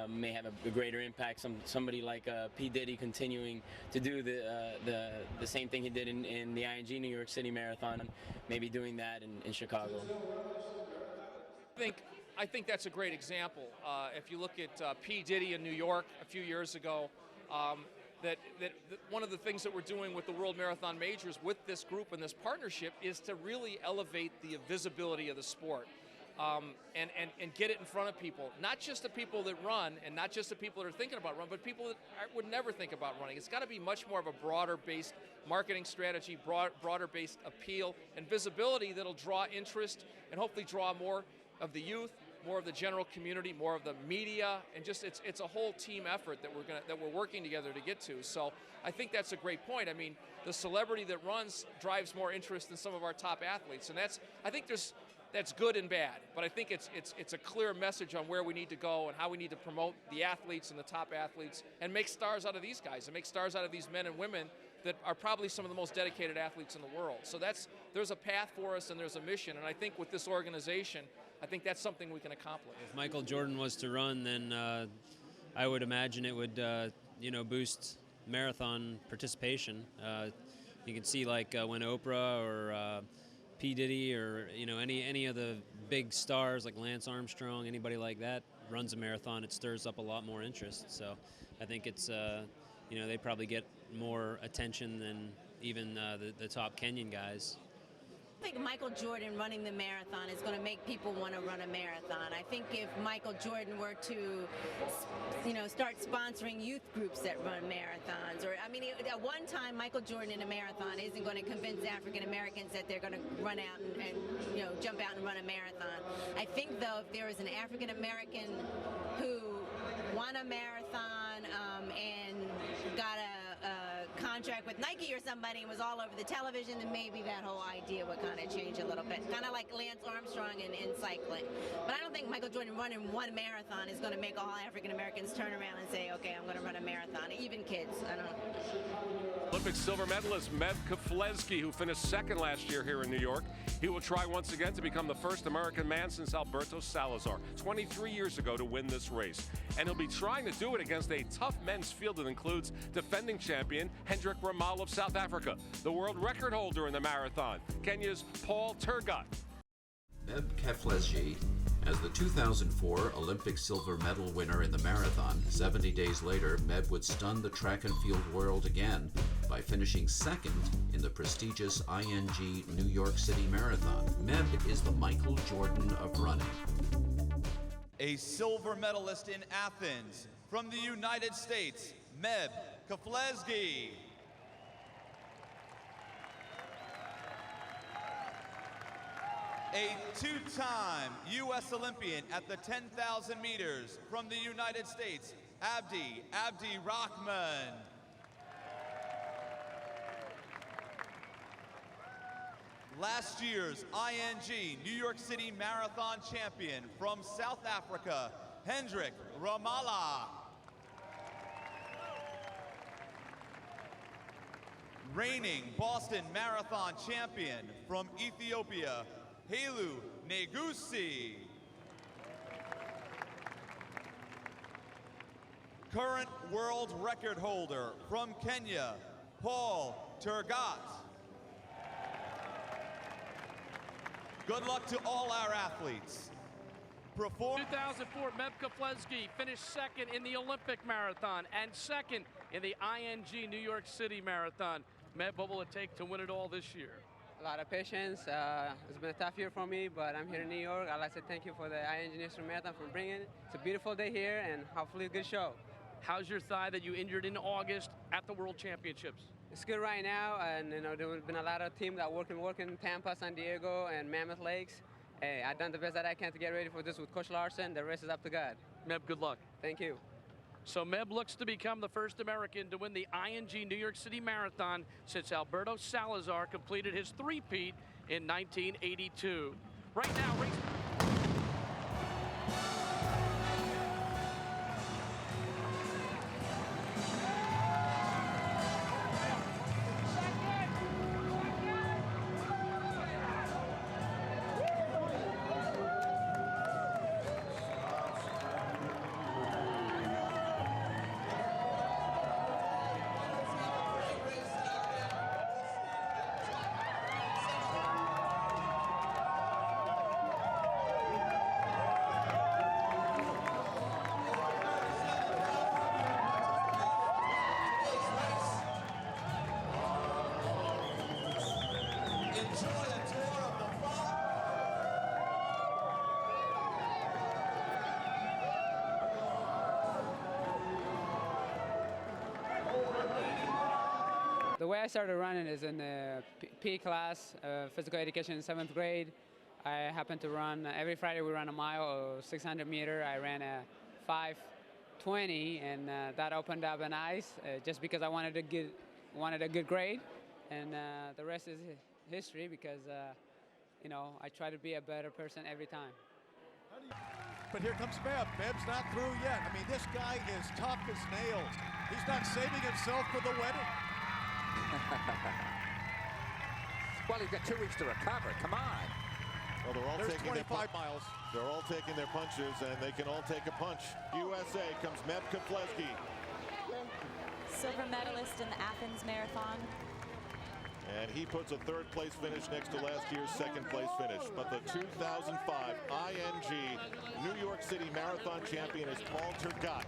may have a greater impact. Somebody like P. Diddy continuing to do the same thing he did in the ING New York City Marathon, maybe doing that in Chicago. I think that's a great example. If you look at P. Diddy in New York a few years ago, that one of the things that we're doing with the World Marathon Majors with this group and this partnership is to really elevate the visibility of the sport and get it in front of people, not just the people that run and not just the people that are thinking about running, but people that would never think about running. It's got to be much more of a broader-based marketing strategy, broader-based appeal and visibility that'll draw interest and hopefully draw more of the youth, more of the general community, more of the media, and just it's a whole team effort that we're working together to get to. So I think that's a great point. I mean, the celebrity that runs drives more interest than some of our top athletes, and that's good and bad. But I think it's a clear message on where we need to go and how we need to promote the athletes and the top athletes and make stars out of these guys and make stars out of these men and women that are probably some of the most dedicated athletes in the world. So there's a path for us and there's a mission, and I think with this organization, I think that's something we can accomplish. If Michael Jordan was to run, then I would imagine it would, boost marathon participation. You can see like when Oprah or P. Diddy or any of the big stars like Lance Armstrong, anybody like that runs a marathon, it stirs up a lot more interest. So I think it's they probably get more attention than even the top Kenyan guys. I think Michael Jordan running the marathon is going to make people want to run a marathon. I think if Michael Jordan were to, start sponsoring youth groups that run marathons, at one time Michael Jordan in a marathon isn't going to convince African Americans that they're going to run out and jump out and run a marathon. I think though if there is an African American who won a marathon and got a contract with Nike or somebody and was all over the television, then maybe that whole idea would kind of change a little bit. Kind of like Lance Armstrong in cycling. But I don't think Michael Jordan running one marathon is going to make all African Americans turn around and say, okay, I'm going to run a marathon. Even kids, I don't know. Olympic silver medalist Mev Keflezighi, who finished second last year here in New York. He will try once again to become the first American man since Alberto Salazar 23 years ago to win this race. And he'll be trying to do it against a tough men's field that includes defending champion Hendrik Ramal of South Africa, the world record holder in the marathon, Kenya's Paul Tergat. Mev Keflezighi As the 2004 Olympic silver medal winner in the marathon, 70 days later, Meb would stun the track and field world again by finishing second in the prestigious ING New York City Marathon. Meb is the Michael Jordan of running. A silver medalist in Athens from the United States, Meb Keflezighi. A two-time U.S. Olympian at the 10,000 meters from the United States, Abdi Rahman. Last year's ING New York City Marathon champion from South Africa, Hendrik Ramala. Reigning Boston Marathon champion from Ethiopia, Halu Negusi. Current world record holder from Kenya, Paul Tergat. Good luck to all our athletes. 2004, Meb Keflezighi finished second in the Olympic Marathon and second in the ING New York City Marathon. Meb, what will it take to win it all this year? A lot of patience. It's been a tough year for me, but I'm here in New York. I'd like to thank you for the ING New York Marathon for bringing it. It's a beautiful day here and hopefully a good show. How's your thigh that you injured in August at the World Championships? It's good right now, and there's been a lot of teams that working in Tampa, San Diego, and Mammoth Lakes. Hey, I've done the best that I can to get ready for this with Coach Larson. The rest is up to God. Meb, good luck. Thank you. So Meb looks to become the first American to win the ING New York City Marathon since Alberto Salazar completed his three-peat in 1982. Right now, race. The way I started running is in the P class, physical education in 7th grade. I happened to run, every Friday we run a mile or 600 meter. I ran a 5:20 and that opened up an eyes just because I wanted a good grade. And the rest is history because, I try to be a better person every time. But here comes Meb. Meb's not through yet. I mean, this guy is tough as nails. He's not saving himself for the wedding. Well, he's got 2 weeks to recover. Come on. Well, they're all taking 25 miles. They're all taking their punches, and they can all take a punch. USA comes Meb Keflezighi. Silver medalist in the Athens Marathon. And he puts a 3rd place finish next to last year's 2nd place finish. But the 2005 ING New York City Marathon champion is Paul Tergat.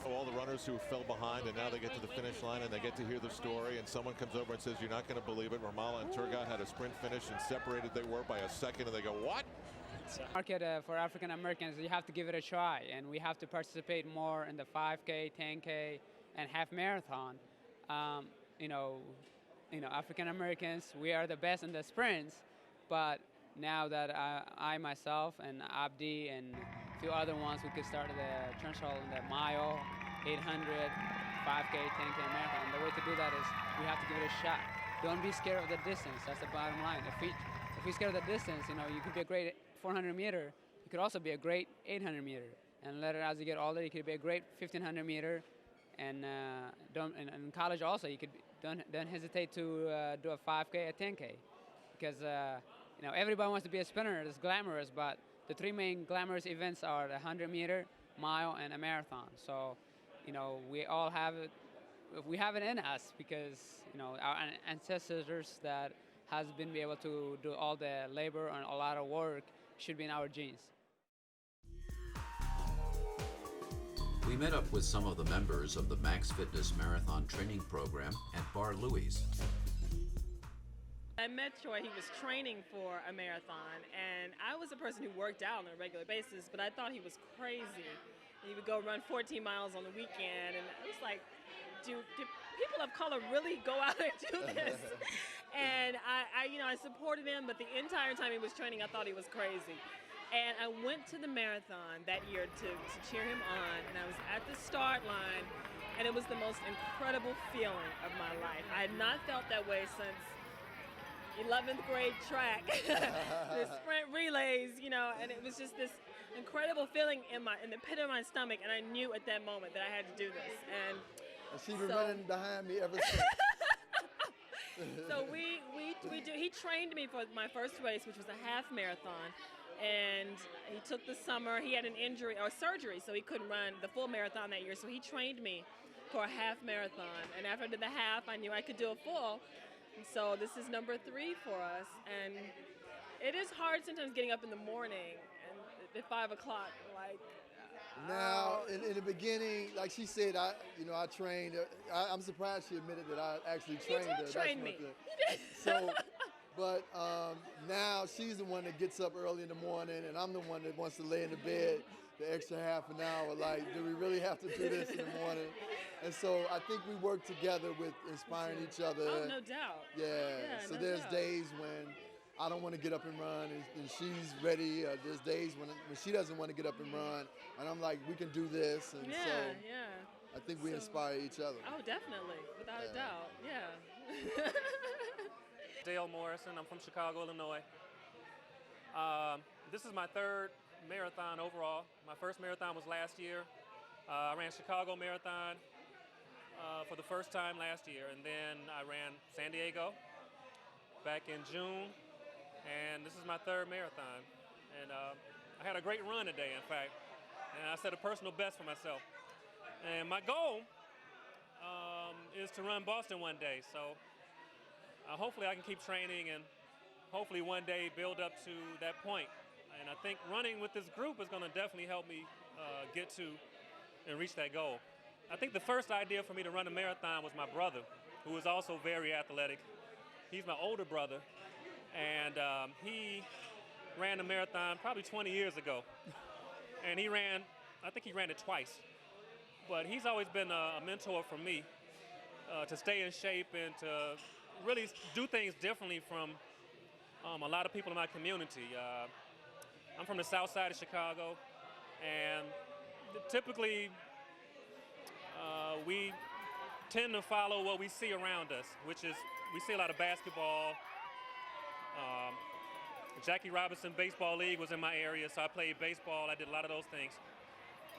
All the runners who fell behind, and now they get to the finish line and they get to hear the story, and someone comes over and says, "You're not going to believe it. Ramala and Tergat had a sprint finish, and separated they were by a second," and they go, "What?" Market for African Americans, you have to give it a try, and we have to participate more in the 5K, 10K, and half marathon. African Americans, we are the best in the sprints, but now that I myself and Abdi and a few other ones, we could start the threshold in the mile, 800, 5K, 10K marathon. The way to do that is we have to give it a shot. Don't be scared of the distance. That's the bottom line. If we're scared of the distance, you could be a great 400 meter. You could also be a great 800 meter. And later, as you get older, you could be a great 1500 meter. And in college also, you could don't hesitate to do a 5K, a 10K, because everybody wants to be a sprinter. It's glamorous, but the 3 main glamorous events are the 100 meter, mile, and a marathon. So, we all have it. We have it in us because our ancestors that has been able to do all the labor and a lot of work should be in our genes. We met up with some of the members of the Max Fitness Marathon training program at Bar Louie's. I met Troy, he was training for a marathon, and I was a person who worked out on a regular basis, but I thought he was crazy. He would go run 14 miles on the weekend, and I was like, do people of color really go out and do this? And I supported him, but the entire time he was training, I thought he was crazy. And I went to the marathon that year to cheer him on, and I was at the start line, and it was the most incredible feeling of my life. I had not felt that way since 11th grade track, the sprint relays, and it was just this incredible feeling in the pit of my stomach, and I knew at that moment that I had to do this. And she's been running behind me ever since. So he trained me for my first race, which was a half marathon, and he took the summer. He had an injury or surgery, so he couldn't run the full marathon that year. So he trained me for a half marathon, and after I did the half, I knew I could do a full. So this is number 3 for us, and it is hard sometimes getting up in the morning and at 5 o'clock. Now, in the beginning, like she said, I trained. I'm surprised she admitted that I actually trained her. You trained me. So, but now she's the one that gets up early in the morning, and I'm the one that wants to lay in the bed the extra half an hour. Like, do we really have to do this in the morning? And so I think we work together with inspiring each other. Oh, no doubt. Yeah. So no there's doubt. days when I don't want to get up and run, and she's ready. There's days when she doesn't want to get up and run, and I'm like, we can do this. And so I think we inspire each other. Oh, definitely, without a doubt. Yeah. Dale Morrison. I'm from Chicago, Illinois. This is my 3rd marathon overall. My first marathon was last year. I ran Chicago Marathon for the first time last year, and then I ran San Diego back in June, and this is my 3rd marathon. And I had a great run today, in fact, and I set a personal best for myself. And my goal is to run Boston one day, so hopefully I can keep training and hopefully one day build up to that point. And I think running with this group is going to definitely help me get to and reach that goal. I think the first idea for me to run a marathon was my brother, who is also very athletic. He's my older brother, and he ran a marathon probably 20 years ago. And I think he ran it twice. But he's always been a mentor for me to stay in shape and to really do things differently from a lot of people in my community. I'm from the south side of Chicago, and typically we tend to follow what we see around us, which is we see a lot of basketball. Jackie Robinson Baseball League was in my area, so I played baseball. I did a lot of those things.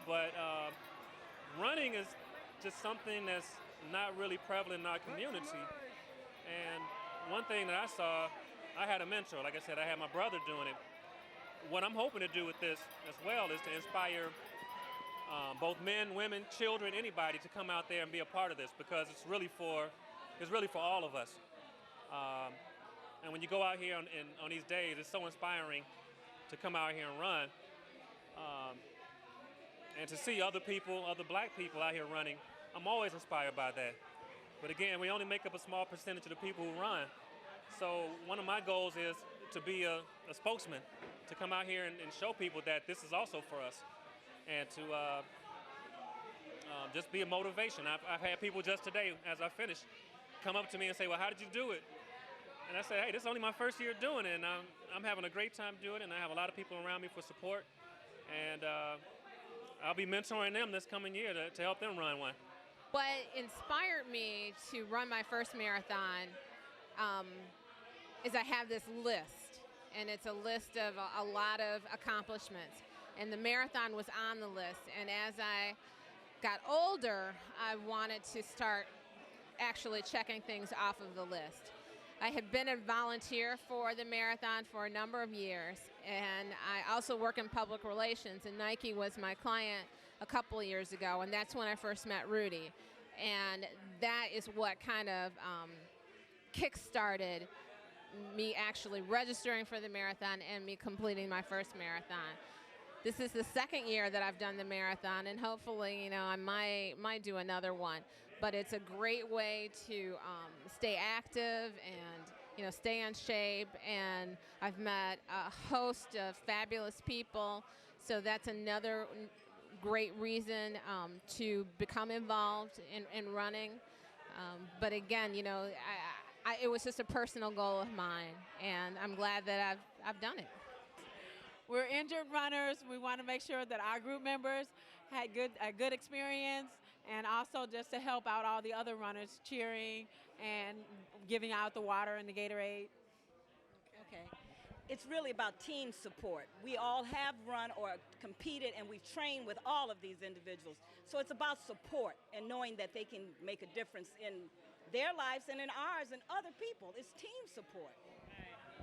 But running is just something that's not really prevalent in our community. And one thing that I saw, I had a mentor. Like I said, I had my brother doing it. What I'm hoping to do with this as well is to inspire both men, women, children, anybody to come out there and be a part of this, because it's really for all of us. And when you go out here on these days, it's so inspiring to come out here and run. And to see other people, other black people out here running, I'm always inspired by that. But again, we only make up a small percentage of the people who run. So one of my goals is to be a spokesman, to come out here and show people that this is also for us, and to just be a motivation. I've had people just today, as I finished, come up to me and say, well, how did you do it? And I said, hey, this is only my first year doing it, and I'm having a great time doing it, and I have a lot of people around me for support. And I'll be mentoring them this coming year to help them run one. What inspired me to run my first marathon is I have this list, and it's a list of a lot of accomplishments. And the marathon was on the list. And as I got older, I wanted to start actually checking things off of the list. I had been a volunteer for the marathon for a number of years, and I also work in public relations, and Nike was my client a couple of years ago, and that's when I first met Rudy. And that is what kind of kick-started me actually registering for the marathon and me completing my first marathon. this is the second year that I've done the marathon, and hopefully, I might do another one. But it's a great way to stay active and, stay in shape. And I've met a host of fabulous people, so that's another great reason to become involved in running. But again, it was just a personal goal of mine, and I'm glad that I've done it. We're injured runners. We want to make sure that our group members had a good experience, and also just to help out all the other runners, cheering and giving out the water and the Gatorade. Okay. It's really about team support. We all have run or competed, and we've trained with all of these individuals. So it's about support and knowing that they can make a difference in their lives and in ours and other people. It's team support.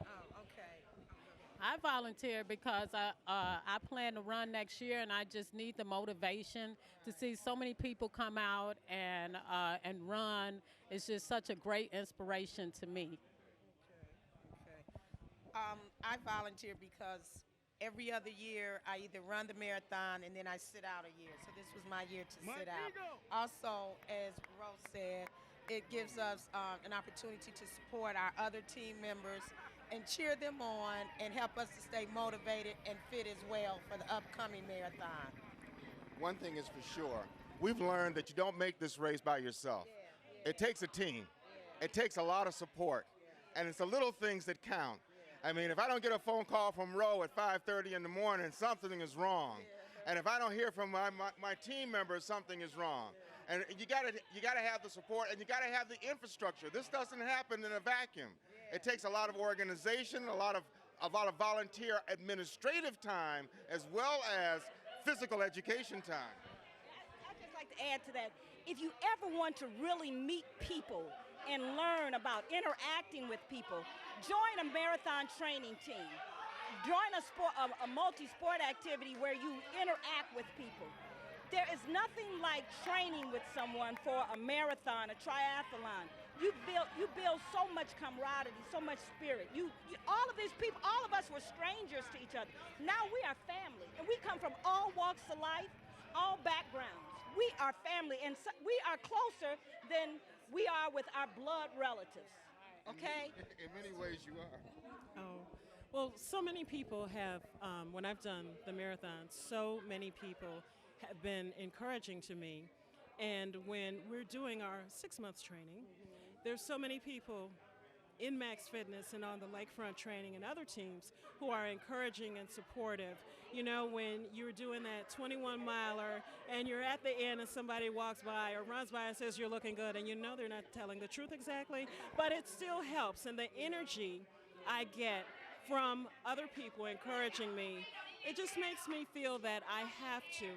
Oh, okay. I volunteer because I plan to run next year, and I just need the motivation to see so many people come out and run. It's just such a great inspiration to me. I volunteer because every other year I either run the marathon and then I sit out a year. So this was my year to sit out. Also, as Rose said, it gives us an opportunity to support our other team members and cheer them on and help us to stay motivated and fit as well for the upcoming marathon. One thing is for sure, we've learned that you don't make this race by yourself. It takes a team. It takes a lot of support. And it's the little things that count. I mean, if I don't get a phone call from Roe at 5:30 in the morning, something is wrong. And if I don't hear from my team members, something is wrong. And you gotta have the support, and you gotta have the infrastructure. This doesn't happen in a vacuum. It takes a lot of organization, a lot of volunteer administrative time, as well as physical education time. I'd just like to add to that, if you ever want to really meet people and learn about interacting with people, join a marathon training team. Join a multi-sport activity where you interact with people. There is nothing like training with someone for a marathon, a triathlon. You build so much camaraderie, so much spirit. All of these people, all of us were strangers to each other. Now we are family, and we come from all walks of life, all backgrounds. We are family, and we are closer than we are with our blood relatives. Okay? In many ways, you are. Oh, well, so many people have, when I've done the marathon, so many people have been encouraging to me. And when we're doing our 6 months training, there's so many people in Max Fitness and on the Lakefront training and other teams who are encouraging and supportive. You know, when you're doing that 21-miler and you're at the end and somebody walks by or runs by and says you're looking good, and you know they're not telling the truth exactly, but it still helps. And the energy I get from other people encouraging me, it just makes me feel that I have to.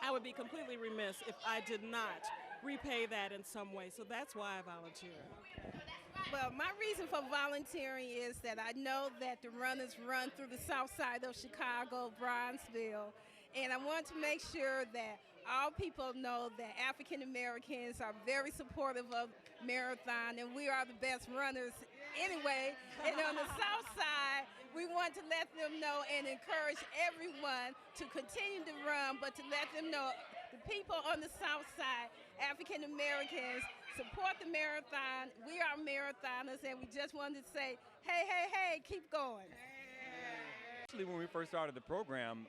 I would be completely remiss if I did not repay that in some way. So that's why I volunteer. Well, my reason for volunteering is that I know that the runners run through the south side of Chicago, Bronzeville, and I want to make sure that all people know that African Americans are very supportive of marathon, and we are the best runners anyway. And on the south side, we want to let them know and encourage everyone to continue to run, but to let them know the people on the south side, African Americans, support the marathon. We are marathoners, and we just wanted to say, hey, hey, hey, keep going. Actually, when we first started the program,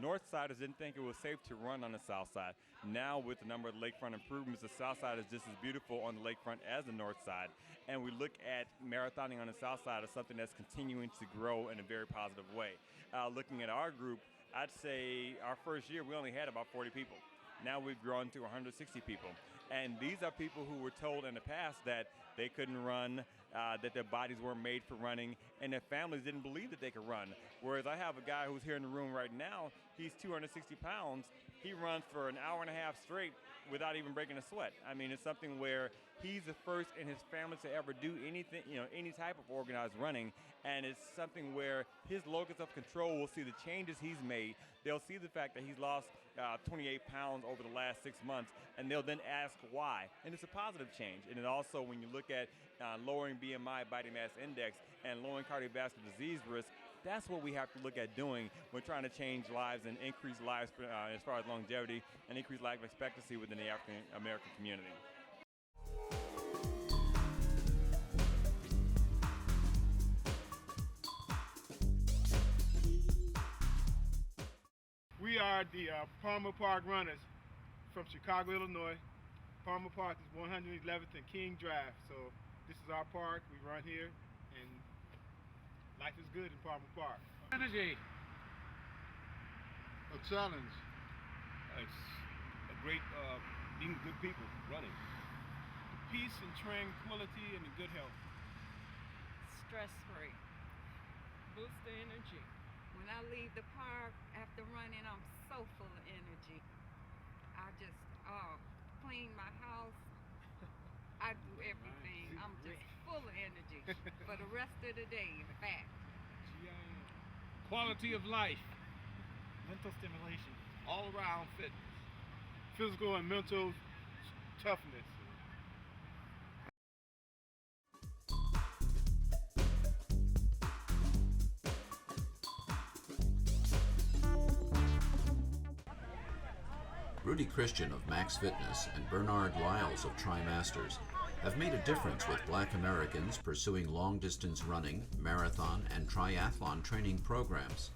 north siders didn't think it was safe to run on the south side. Now, with the number of lakefront improvements, the south side is just as beautiful on the lakefront as the north side. And we look at marathoning on the south side as something that's continuing to grow in a very positive way. Looking at our group, I'd say our first year we only had about 40 people. Now we've grown to 160 people. And these are people who were told in the past that they couldn't run, that their bodies weren't made for running, and their families didn't believe that they could run. Whereas I have a guy who's here in the room right now, he's 260 pounds. He runs for an hour and a half straight without even breaking a sweat. I mean, it's something where he's the first in his family to ever do anything, any type of organized running. And it's something where his locus of control will see the changes he's made. They'll see the fact that he's lost 28 pounds over the last 6 months, and they'll then ask why. And it's a positive change. And it also, when you look at lowering BMI, body mass index, and lowering cardiovascular disease risk, That's what we have to look at doing. We're trying to change lives and increase lives as far as longevity and increase life expectancy within the African American community. We are the Palmer Park Runners from Chicago, Illinois. Palmer Park is 111th and King Drive. So this is our park. We run here, and life is good in Palmer Park. Energy. A challenge. It's a great being good people running. Peace and tranquility and good health. Stress-free. Boost the energy. When I leave the park after running, I'm so full of energy. I just clean my house. I do everything. I'm just full of energy for the rest of the day, in fact. Quality of life. Mental stimulation. All around fitness. Physical and mental toughness. Rudy Christian of Max Fitness and Bernard Lyles of TriMasters have made a difference with Black Americans pursuing long-distance running, marathon, and triathlon training programs.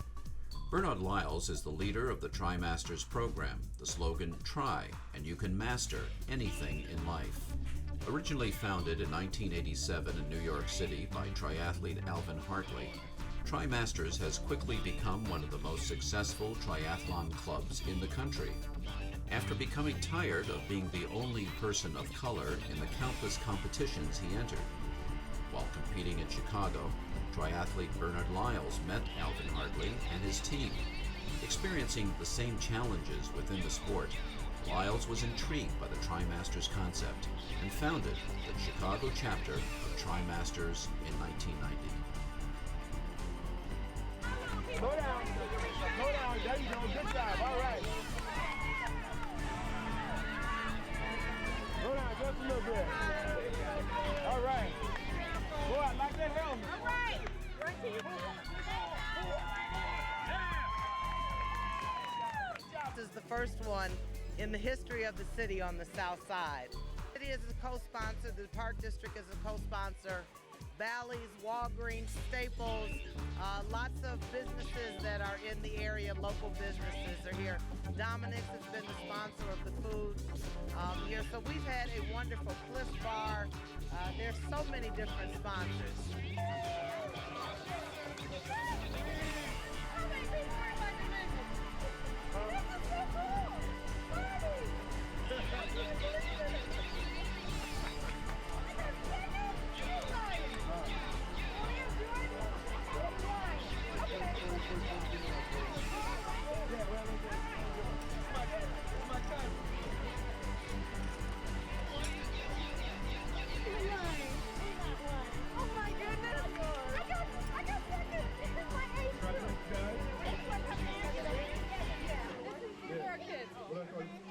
Bernard Lyles is the leader of the TriMasters program, the slogan, "Try, and you can master anything in life." Originally founded in 1987 in New York City by triathlete Alvin Hartley, TriMasters has quickly become one of the most successful triathlon clubs in the country. After becoming tired of being the only person of color in the countless competitions he entered. While competing in Chicago, triathlete Bernard Lyles met Alvin Hartley and his team. Experiencing the same challenges within the sport, Lyles was intrigued by the TriMasters concept and founded the Chicago chapter of TriMasters in 1990. Slow down. Slow down. There you go. Good job. All right. Slow down just a little bit. All right. Go out like that helmet. All right. Right to you. This is the first one in the history of the city on the south side. The city is a co-sponsor, the Park District is a co-sponsor, Bally's, Walgreens, Staples, lots of businesses that are in the area, local businesses are here. Dominic's has been the sponsor of the food here. So we've had a wonderful Cliff Bar. There's so many different sponsors.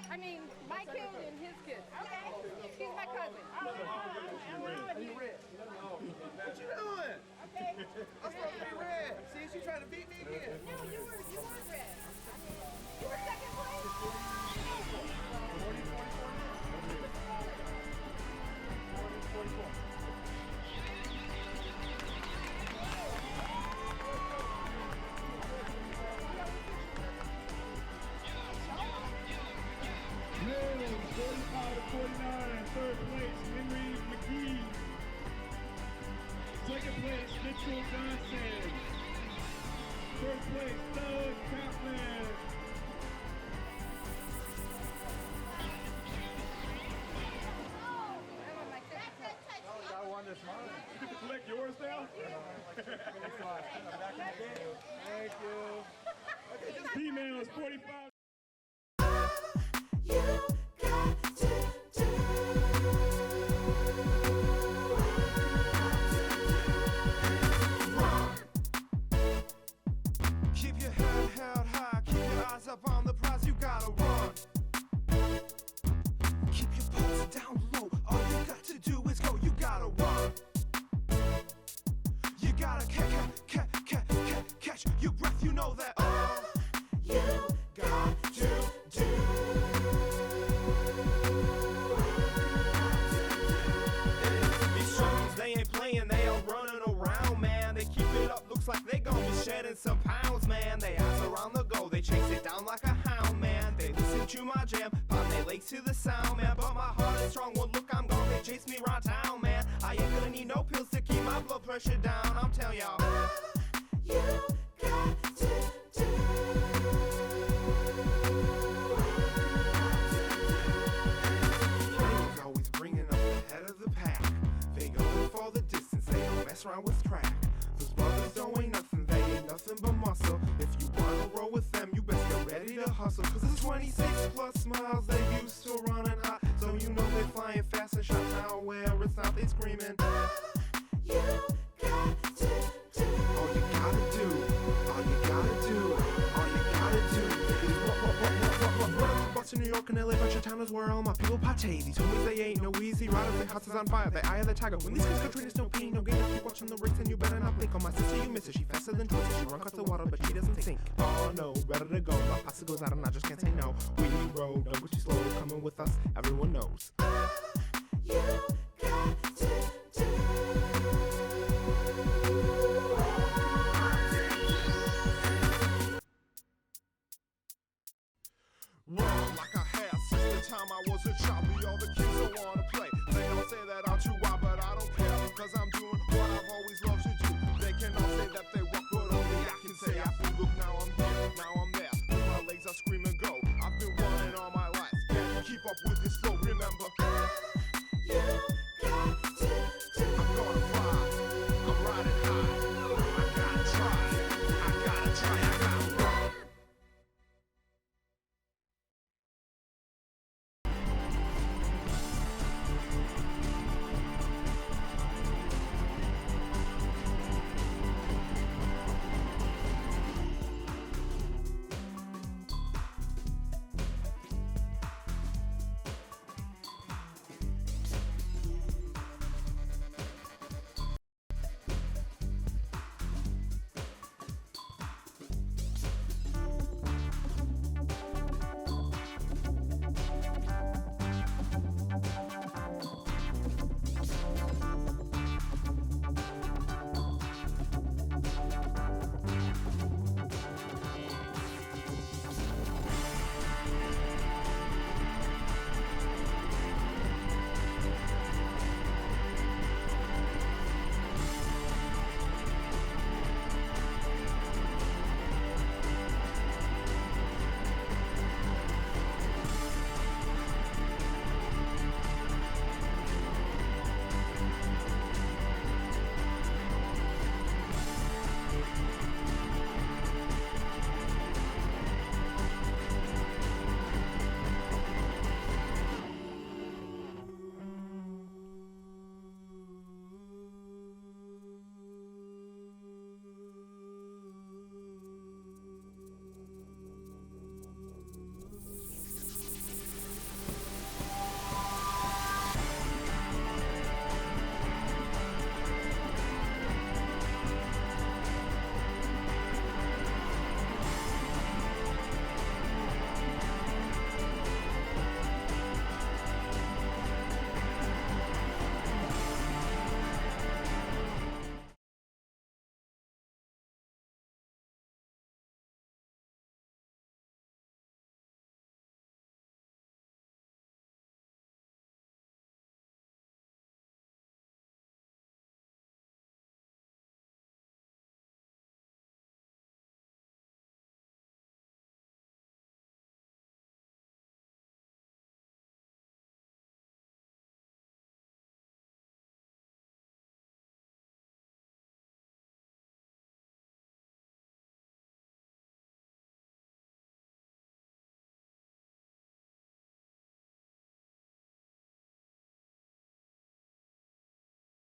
I mean, my kid and his kid. Okay. She's my cousin. What you doing? Okay. I'm supposed to be red. See, she's trying to beat me again. No, you were red. You were second place. 44. Mills, 45-49, third place, Henry McGee. Second place, Mitchell Johnson. First place, Doug Kaplan. I won this morning. You can collect yours now? Thank you. Females, 45. Keep your head held high, keep your eyes up on the prize, you gotta run. Keep your pulse down low, all you got to do is go, you gotta run. You gotta catch chew my jam. Find their legs to the sound, man. But my heart is strong. Well, look, I'm gone. They chase me around town, man. I ain't gonna need no pills to keep my blood pressure down. I'm telling y'all. You got to do. Always bringing up the head of the pack. They going for the distance. They don't mess around with track. Those brothers don't ain't nothing. They ain't nothing but muscle. If you wanna roll with them, you best get ready to hustle. Cause it's 26 plus miles. They used to running hot. So you know they flying fast and shot now. Where it's not, they screaming. You got to do. All you gotta do. All you gotta do. All you gotta do is run. Boston, New York, and LA, bunch of towners where all my people partay. These homies, they ain't no easy riders. Their houses on fire. They eye of the tiger. When these kids go train, it's no pain, no gain. If you watching the race, and you better not blink. On my sister, you miss her. She faster than twister. She run across the water, but she doesn't sink. Oh no, better to go. My pasta goes out, and I just can't say no. We road, don't go too slow. Coming with us, everyone knows. You got to do. Run like I have since the time I was a child. All the kids don't wanna play. They don't say that I'm too wild, but I don't care. Cause I'm doing what I've always loved to do. They cannot say that they walk, but only I can say I feel. Look, now I'm here, now I'm there. With my legs I scream and go. I've been running all my life. Can't keep up with this flow.